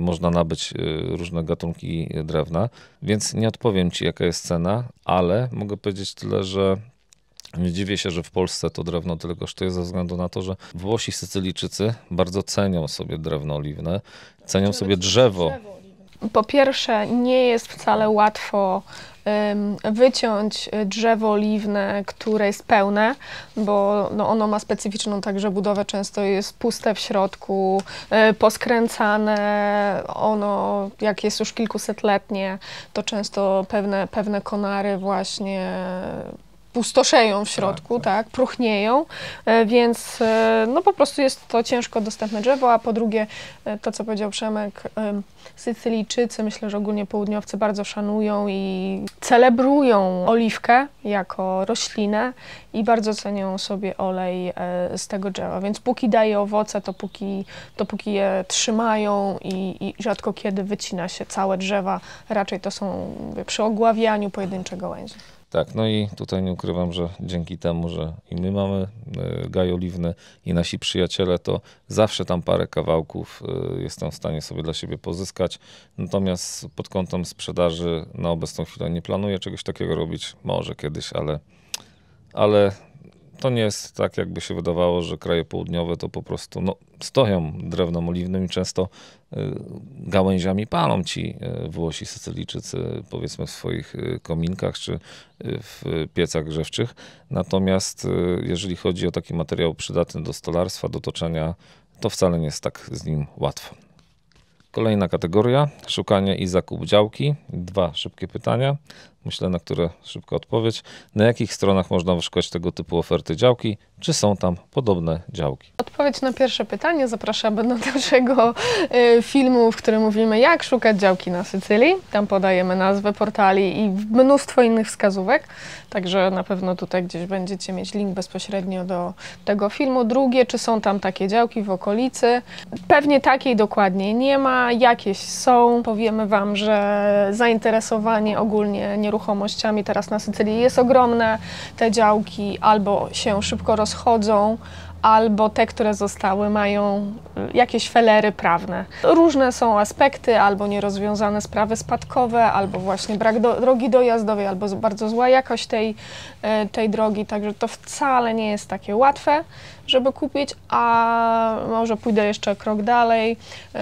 można nabyć różne gatunki drewna. Więc nie odpowiem ci, jaka jest cena, ale mogę powiedzieć tyle, że nie dziwię się, że w Polsce to drewno tyle kosztuje ze względu na to, że Włosi, Sycylijczycy bardzo cenią sobie drewno oliwne, cenią sobie drzewo. Po pierwsze, nie jest wcale łatwo wyciąć drzewo oliwne, które jest pełne, bo no ono ma specyficzną także budowę, często jest puste w środku, poskręcane, ono jak jest już kilkusetletnie, to często pewne konary właśnie pustoszeją w środku, tak, próchnieją, więc no po prostu jest to ciężko dostępne drzewo, a po drugie to, co powiedział Przemek, Sycylijczycy, myślę, że ogólnie południowcy bardzo szanują i celebrują oliwkę jako roślinę i bardzo cenią sobie olej z tego drzewa, więc póki daje owoce, dopóki je trzymają i rzadko kiedy wycina się całe drzewa, raczej to są przy ogławianiu pojedyncze gałęzie. Tak, no i tutaj nie ukrywam, że dzięki temu, że i my mamy gaj oliwny i nasi przyjaciele, to zawsze tam parę kawałków jestem w stanie sobie dla siebie pozyskać. Natomiast pod kątem sprzedaży na obecną chwilę nie planuję czegoś takiego robić. Może kiedyś, ale To nie jest tak, jakby się wydawało, że kraje południowe to po prostu stoją drewnem oliwnym i często gałęziami palą ci Włosi, Sycylijczycy, powiedzmy w swoich kominkach czy w piecach grzewczych. Natomiast jeżeli chodzi o taki materiał przydatny do stolarstwa, do toczenia, to wcale nie jest tak z nim łatwo. Kolejna kategoria, szukanie i zakup działki. 2 szybkie pytania, myślę, na które szybka odpowiedź. Na jakich stronach można wyszukać tego typu oferty działki? Czy są tam podobne działki? Odpowiedź na pierwsze pytanie zapraszamy do naszego filmu, w którym mówimy, jak szukać działki na Sycylii. Tam podajemy nazwę portali i mnóstwo innych wskazówek, także na pewno tutaj gdzieś będziecie mieć link bezpośrednio do tego filmu. Drugie, czy są tam takie działki w okolicy? Pewnie takiej dokładnie nie ma, jakieś są. Powiemy Wam, że zainteresowanie ogólnie nieruchomościami teraz na Sycylii jest ogromne. Te działki albo się szybko rozchodzą, albo te, które zostały, mają jakieś felery prawne. Różne są aspekty, albo nierozwiązane sprawy spadkowe, albo właśnie brak drogi dojazdowej, albo bardzo zła jakość tej drogi, także to wcale nie jest takie łatwe, żeby kupić, a może pójdę jeszcze krok dalej.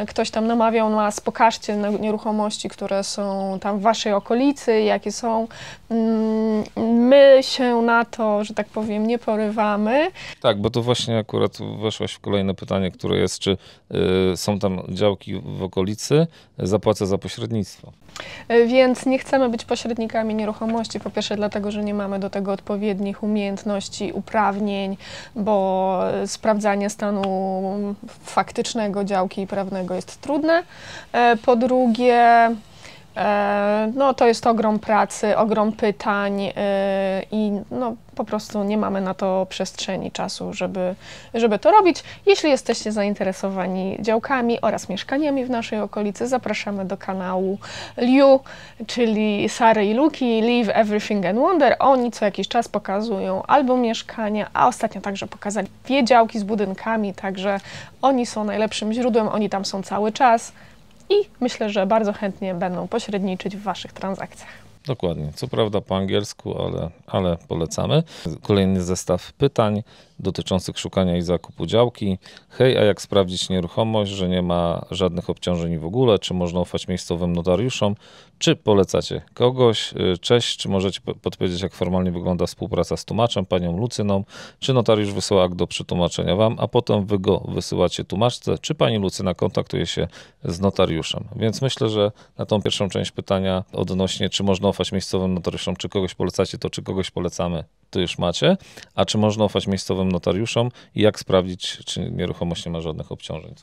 Ktoś tam namawiał nas, pokażcie nieruchomości, które są tam w waszej okolicy, jakie są. My się na to, że tak powiem, nie porywamy. Tak, bo to właśnie akurat weszłaś w kolejne pytanie, które jest, czy są tam działki w okolicy, zapłacę za pośrednictwo. Więc nie chcemy być pośrednikami nieruchomości, po pierwsze dlatego, że nie mamy do tego odpowiednich umiejętności, uprawnień, bo sprawdzanie stanu faktycznego działki i prawnego jest trudne. Po drugie, to jest ogrom pracy, ogrom pytań i po prostu nie mamy na to przestrzeni, czasu, żeby to robić. Jeśli jesteście zainteresowani działkami oraz mieszkaniami w naszej okolicy, zapraszamy do kanału Liu, czyli Sary i Luki, Live Everything and Wonder. Oni co jakiś czas pokazują albo mieszkania, a ostatnio także pokazali 2 działki z budynkami, także oni są najlepszym źródłem, oni tam są cały czas. I myślę, że bardzo chętnie będą pośredniczyć w waszych transakcjach. Dokładnie. Co prawda po angielsku, ale polecamy. Kolejny zestaw pytań dotyczących szukania i zakupu działki. Hej, a jak sprawdzić nieruchomość, że nie ma żadnych obciążeń w ogóle? Czy można ufać miejscowym notariuszom? Czy polecacie kogoś? Cześć, czy możecie podpowiedzieć, jak formalnie wygląda współpraca z tłumaczem, panią Lucyną? Czy notariusz wysyła akt do przetłumaczenia wam, a potem wy go wysyłacie tłumaczce? Czy pani Lucyna kontaktuje się z notariuszem? Więc myślę, że na tą pierwszą część pytania odnośnie, czy można ufać miejscowym notariuszom, czy kogoś polecacie, to czy kogoś polecamy, to już macie. A czy można ufać miejscowym notariuszom i jak sprawdzić, czy nieruchomość nie ma żadnych obciążeń?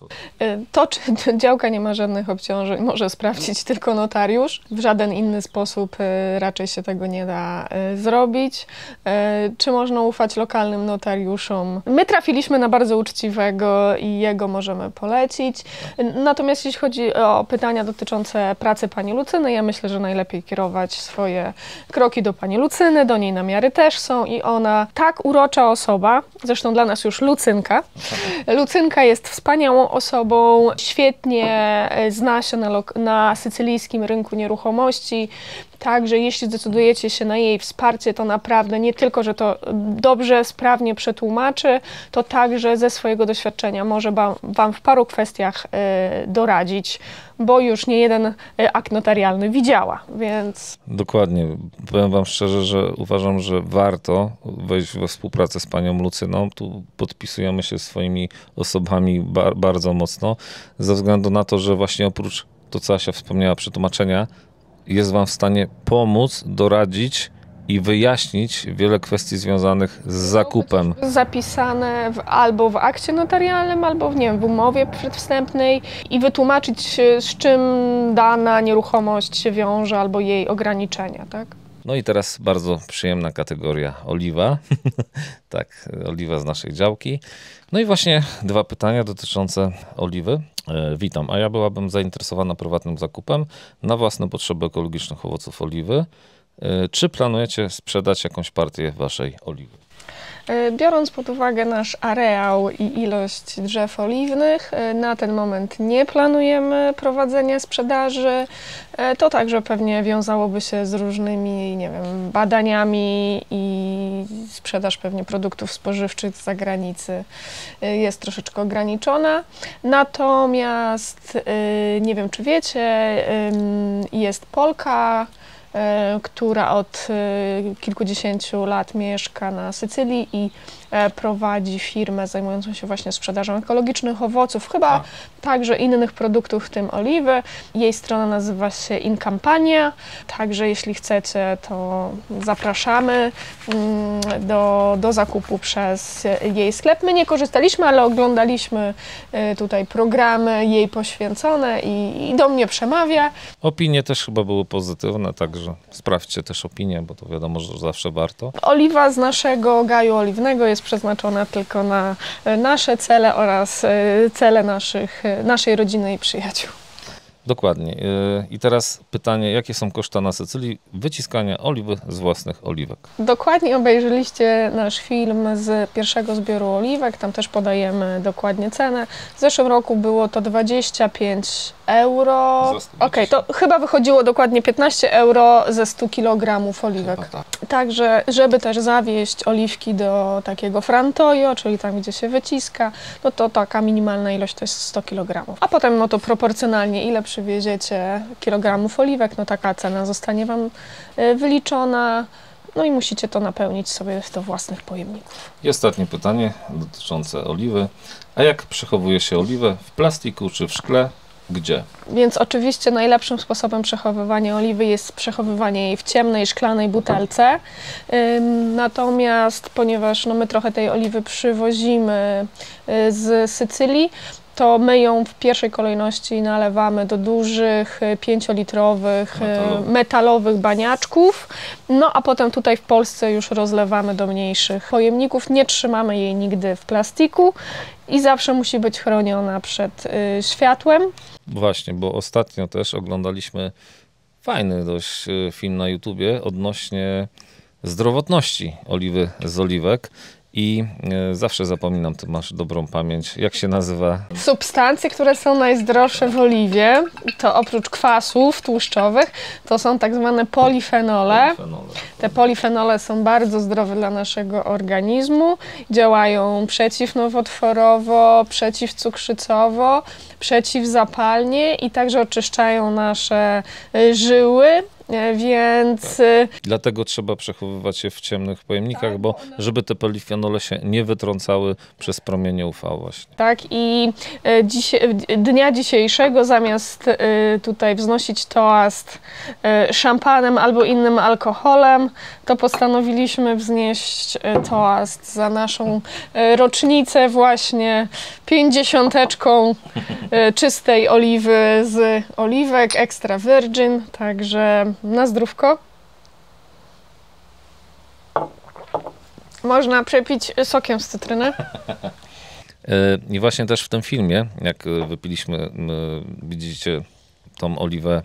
To, czy działka nie ma żadnych obciążeń, może sprawdzić tylko notariusz. W żaden inny sposób raczej się tego nie da zrobić. Czy można ufać lokalnym notariuszom? My trafiliśmy na bardzo uczciwego i jego możemy polecić. Natomiast jeśli chodzi o pytania dotyczące pracy pani Lucyny, ja myślę, że najlepiej kierować swoje kroki do pani Lucyny, do niej namiary też są i ona tak urocza osoba, zresztą dla nas już Lucynka. Lucynka jest wspaniałą osobą, świetnie zna się na sycylijskim rynku nieruchomości, także jeśli zdecydujecie się na jej wsparcie, to naprawdę nie tylko, że to dobrze, sprawnie przetłumaczy, to także ze swojego doświadczenia może wam w paru kwestiach doradzić, bo już nie jeden akt notarialny widziała, więc... Dokładnie. Powiem wam szczerze, że uważam, że warto wejść we współpracę z panią Lucyną. Tu podpisujemy się swoimi osobami bardzo mocno, ze względu na to, że właśnie oprócz to, co Asia wspomniała, przetłumaczenia, jest wam w stanie pomóc, doradzić i wyjaśnić wiele kwestii związanych z zakupem. Zapisane albo w akcie notarialnym, albo w umowie przedwstępnej i wytłumaczyć, z czym dana nieruchomość się wiąże, albo jej ograniczenia, tak? No i teraz bardzo przyjemna kategoria oliwa. Tak, oliwa z naszej działki. No i właśnie 2 pytania dotyczące oliwy. Witam, a ja byłabym zainteresowana prywatnym zakupem na własne potrzeby ekologicznych owoców oliwy. Czy planujecie sprzedać jakąś partię waszej oliwy? Biorąc pod uwagę nasz areał i ilość drzew oliwnych, na ten moment nie planujemy prowadzenia sprzedaży. To także pewnie wiązałoby się z różnymi, nie wiem, badaniami i sprzedaż pewnie produktów spożywczych z zagranicy jest troszeczkę ograniczona. Natomiast, nie wiem czy wiecie, jest Polka, która od kilkudziesięciu lat mieszka na Sycylii i prowadzi firmę zajmującą się właśnie sprzedażą ekologicznych owoców, chyba także innych produktów, w tym oliwy. Jej strona nazywa się In Campania, także jeśli chcecie, to zapraszamy do zakupu przez jej sklep. My nie korzystaliśmy, ale oglądaliśmy tutaj programy jej poświęcone i do mnie przemawia. Opinie też chyba były pozytywne, także sprawdźcie też opinie, bo to wiadomo, że zawsze warto. Oliwa z naszego gaju oliwnego jest przeznaczona tylko na nasze cele oraz cele naszej rodziny i przyjaciół. Dokładnie. I teraz pytanie, jakie są koszta na Sycylii wyciskania oliwy z własnych oliwek? Dokładnie obejrzeliście nasz film z pierwszego zbioru oliwek, tam też podajemy dokładnie cenę. W zeszłym roku było to 25 euro. Okej, to chyba wychodziło dokładnie 15 euro ze 100 kg oliwek. Tak. Także, żeby też zawieźć oliwki do takiego frantoio, czyli tam, gdzie się wyciska, no to taka minimalna ilość to jest 100 kg. A potem, no to proporcjonalnie, ile przywieziecie kilogramów oliwek, no taka cena zostanie Wam wyliczona. No i musicie to napełnić sobie do własnych pojemników. I ostatnie pytanie dotyczące oliwy. A jak przechowuje się oliwę? W plastiku czy w szkle? Gdzie? Więc oczywiście najlepszym sposobem przechowywania oliwy jest przechowywanie jej w ciemnej, szklanej butelce. Natomiast ponieważ no, my trochę tej oliwy przywozimy z Sycylii, to my ją w pierwszej kolejności nalewamy do dużych 5-litrowych metalowych baniaczków, no a potem tutaj w Polsce już rozlewamy do mniejszych pojemników. Nie trzymamy jej nigdy w plastiku i zawsze musi być chroniona przed światłem. Właśnie, bo ostatnio też oglądaliśmy fajny dość film na YouTubie odnośnie zdrowotności oliwy z oliwek. I zawsze zapominam, ty masz dobrą pamięć. Jak się nazywa? Substancje, które są najzdrowsze w oliwie, to oprócz kwasów tłuszczowych, to są tak zwane polifenole. Te polifenole są bardzo zdrowe dla naszego organizmu. Działają przeciwnowotworowo, przeciwcukrzycowo, przeciwzapalnie i także oczyszczają nasze żyły. Więc... Dlatego trzeba przechowywać je w ciemnych pojemnikach, bo żeby te polifenole się nie wytrącały przez promienie UV właśnie. Tak i dnia dzisiejszego zamiast tutaj wznosić toast szampanem albo innym alkoholem, to postanowiliśmy wznieść toast za naszą rocznicę właśnie 50 czystej oliwy z oliwek extra virgin, także na zdrówko. Można przepić sokiem z cytryny. I właśnie też w tym filmie, jak wypiliśmy, widzicie tą oliwę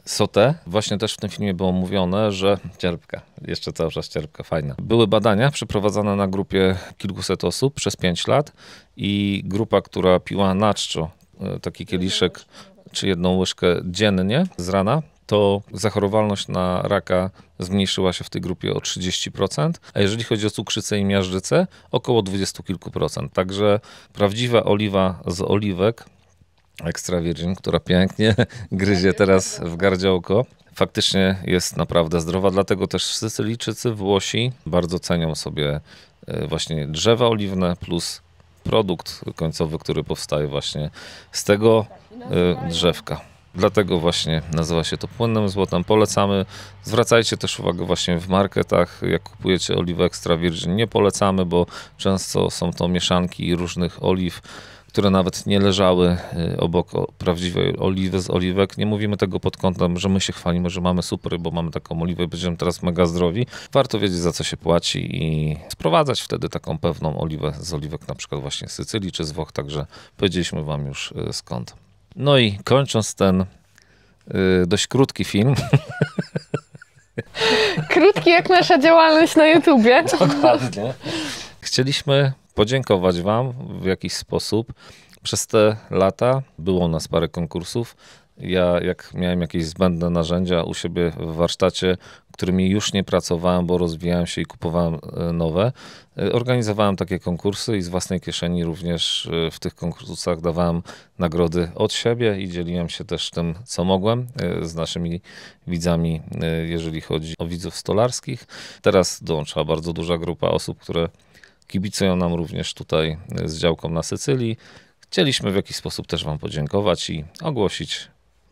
sauté, właśnie też w tym filmie było mówione, że cierpka, jeszcze cały czas cierpka, fajna. Były badania przeprowadzane na grupie kilkuset osób przez 5 lat i grupa, która piła na czczo taki kieliszek czy jedną łyżkę dziennie z rana, to zachorowalność na raka zmniejszyła się w tej grupie o 30%, a jeżeli chodzi o cukrzycę i miażdżycę, około 20 kilku procent. Także prawdziwa oliwa z oliwek, extra virgin, która pięknie gryzie teraz w gardziołko, faktycznie jest naprawdę zdrowa, dlatego też Sycylijczycy, Włosi bardzo cenią sobie właśnie drzewa oliwne plus produkt końcowy, który powstaje właśnie z tego drzewka. Dlatego właśnie nazywa się to płynnym złotem. Polecamy. Zwracajcie też uwagę właśnie w marketach, jak kupujecie oliwę extra virgin. Nie polecamy, bo często są to mieszanki różnych oliw, które nawet nie leżały obok prawdziwej oliwy z oliwek. Nie mówimy tego pod kątem, że my się chwalimy, że mamy super, bo mamy taką oliwę i będziemy teraz mega zdrowi. Warto wiedzieć, za co się płaci i sprowadzać wtedy taką pewną oliwę z oliwek, na przykład właśnie z Sycylii czy z Włoch, także powiedzieliśmy wam już skąd. No i kończąc ten dość krótki film, Krótki jak nasza działalność na YouTubie. Dokładnie. Chcieliśmy podziękować wam w jakiś sposób. Przez te lata było u nas parę konkursów. Ja jak miałem jakieś zbędne narzędzia u siebie w warsztacie, którymi już nie pracowałem, bo rozwijałem się i kupowałem nowe, organizowałem takie konkursy i z własnej kieszeni również w tych konkursach dawałem nagrody od siebie i dzieliłem się też tym, co mogłem z naszymi widzami, jeżeli chodzi o widzów stolarskich. Teraz dołączyła bardzo duża grupa osób, które kibicują nam również tutaj z działką na Sycylii. Chcieliśmy w jakiś sposób też wam podziękować i ogłosić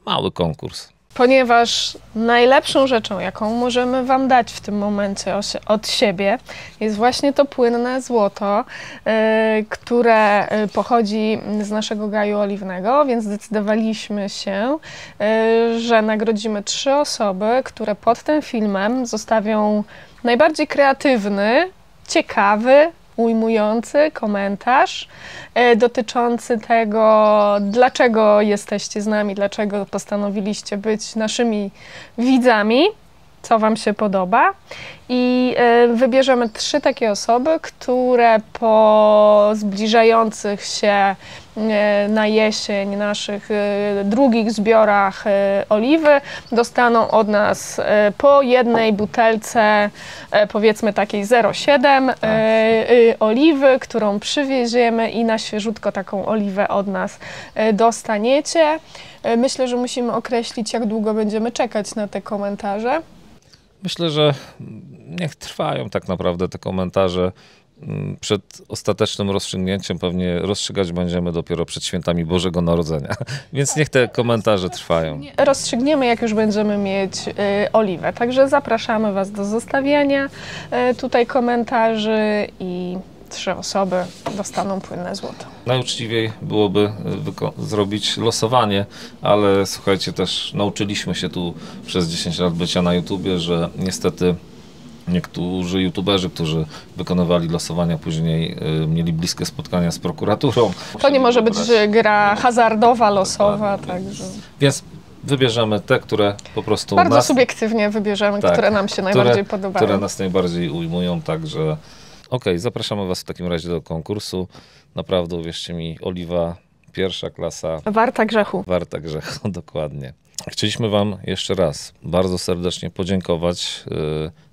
mały konkurs. Ponieważ najlepszą rzeczą, jaką możemy wam dać w tym momencie od siebie, jest właśnie to płynne złoto, które pochodzi z naszego gaju oliwnego, więc zdecydowaliśmy się, że nagrodzimy 3 osoby, które pod tym filmem zostawią najbardziej kreatywny, ciekawy, ujmujący komentarz dotyczący tego, dlaczego jesteście z nami, dlaczego postanowiliście być naszymi widzami, co wam się podoba. I wybierzemy 3 takie osoby, które po zbliżających się na jesień naszych drugich zbiorach oliwy dostaną od nas po jednej butelce, powiedzmy takiej 0,7 oliwy, którą przywieziemy i na świeżutko taką oliwę od nas dostaniecie. Myślę, że musimy określić, jak długo będziemy czekać na te komentarze. Myślę, że niech trwają tak naprawdę te komentarze. Przed ostatecznym rozstrzygnięciem pewnie rozstrzygać będziemy dopiero przed świętami Bożego Narodzenia, więc niech te komentarze trwają. Rozstrzygniemy, jak już będziemy mieć oliwę, także zapraszamy was do zostawiania tutaj komentarzy i 3 osoby dostaną płynne złoto. Najuczciwiej byłoby zrobić losowanie, ale słuchajcie, też nauczyliśmy się tu przez 10 lat bycia na YouTubie, że niestety niektórzy youtuberzy, którzy wykonywali losowania, później mieli bliskie spotkania z prokuraturą. To nie może być gra hazardowa, losowa, także... Więc wybierzemy te, które po prostu bardzo subiektywnie wybierzemy, tak, które nam się najbardziej podobają. Które nas najbardziej ujmują, także... Okej, zapraszamy was w takim razie do konkursu. Naprawdę, uwierzcie mi, oliwa pierwsza klasa. Warta grzechu. Warta grzechu, dokładnie. Chcieliśmy wam jeszcze raz bardzo serdecznie podziękować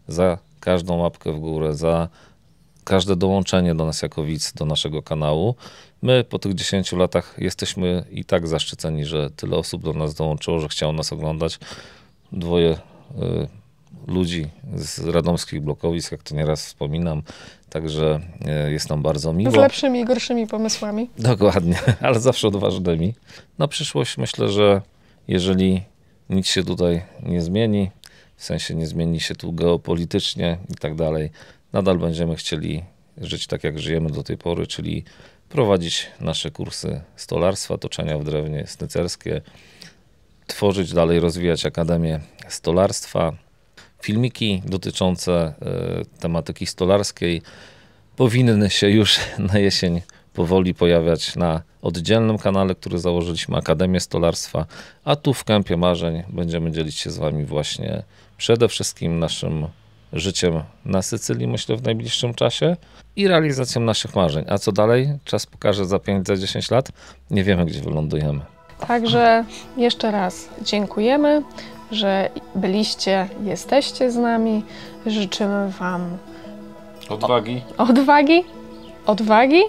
za każdą łapkę w górę, za każde dołączenie do nas jako widz, do naszego kanału. My po tych 10 latach jesteśmy i tak zaszczyceni, że tyle osób do nas dołączyło, że chciało nas oglądać. 2 ludzi z radomskich blokowisk, jak to nieraz wspominam, także jest nam bardzo miło. Z lepszymi i gorszymi pomysłami. Dokładnie, ale zawsze odważnymi. Na przyszłość myślę, że jeżeli nic się tutaj nie zmieni, w sensie nie zmieni się tu geopolitycznie i tak dalej, nadal będziemy chcieli żyć tak, jak żyjemy do tej pory, czyli prowadzić nasze kursy stolarstwa, toczenia w drewnie snycerskie, tworzyć dalej, rozwijać Akademię Stolarstwa. Filmiki dotyczące tematyki stolarskiej powinny się już na jesień powoli pojawiać na oddzielnym kanale, który założyliśmy, Akademię Stolarstwa, a tu w Kępie Marzeń będziemy dzielić się z wami właśnie przede wszystkim naszym życiem na Sycylii, myślę, w najbliższym czasie i realizacją naszych marzeń. A co dalej? Czas pokaże za 5, za 10 lat. Nie wiemy, gdzie wylądujemy. Także jeszcze raz dziękujemy, że byliście, jesteście z nami. Życzymy wam odwagi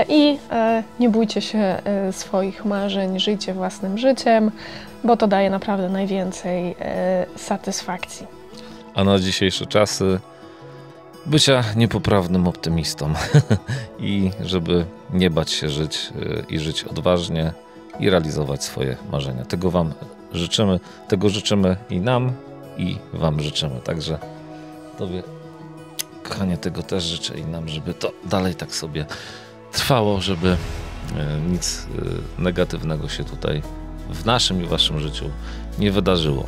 i nie bójcie się swoich marzeń, żyjcie własnym życiem, bo to daje naprawdę najwięcej satysfakcji. A na dzisiejsze czasy bycia niepoprawnym optymistą i żeby nie bać się żyć i żyć odważnie i realizować swoje marzenia. Tego wam życzymy, tego życzymy i nam, i wam życzymy. Także tobie, kochanie, tego też życzę i nam, żeby to dalej tak sobie trwało, żeby nic negatywnego się tutaj w naszym i waszym życiu nie wydarzyło.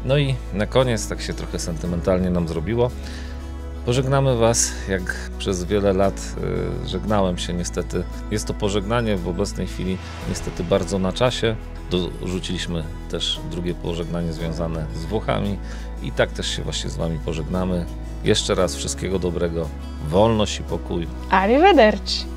No i na koniec, tak się trochę sentymentalnie nam zrobiło, Pożegnamy Was, jak przez wiele lat żegnałem się niestety. Jest to pożegnanie w obecnej chwili niestety bardzo na czasie. Dorzuciliśmy też drugie pożegnanie związane z Włochami i tak też się właśnie z Wami pożegnamy. Jeszcze raz wszystkiego dobrego, wolność i pokój. Arrivederci!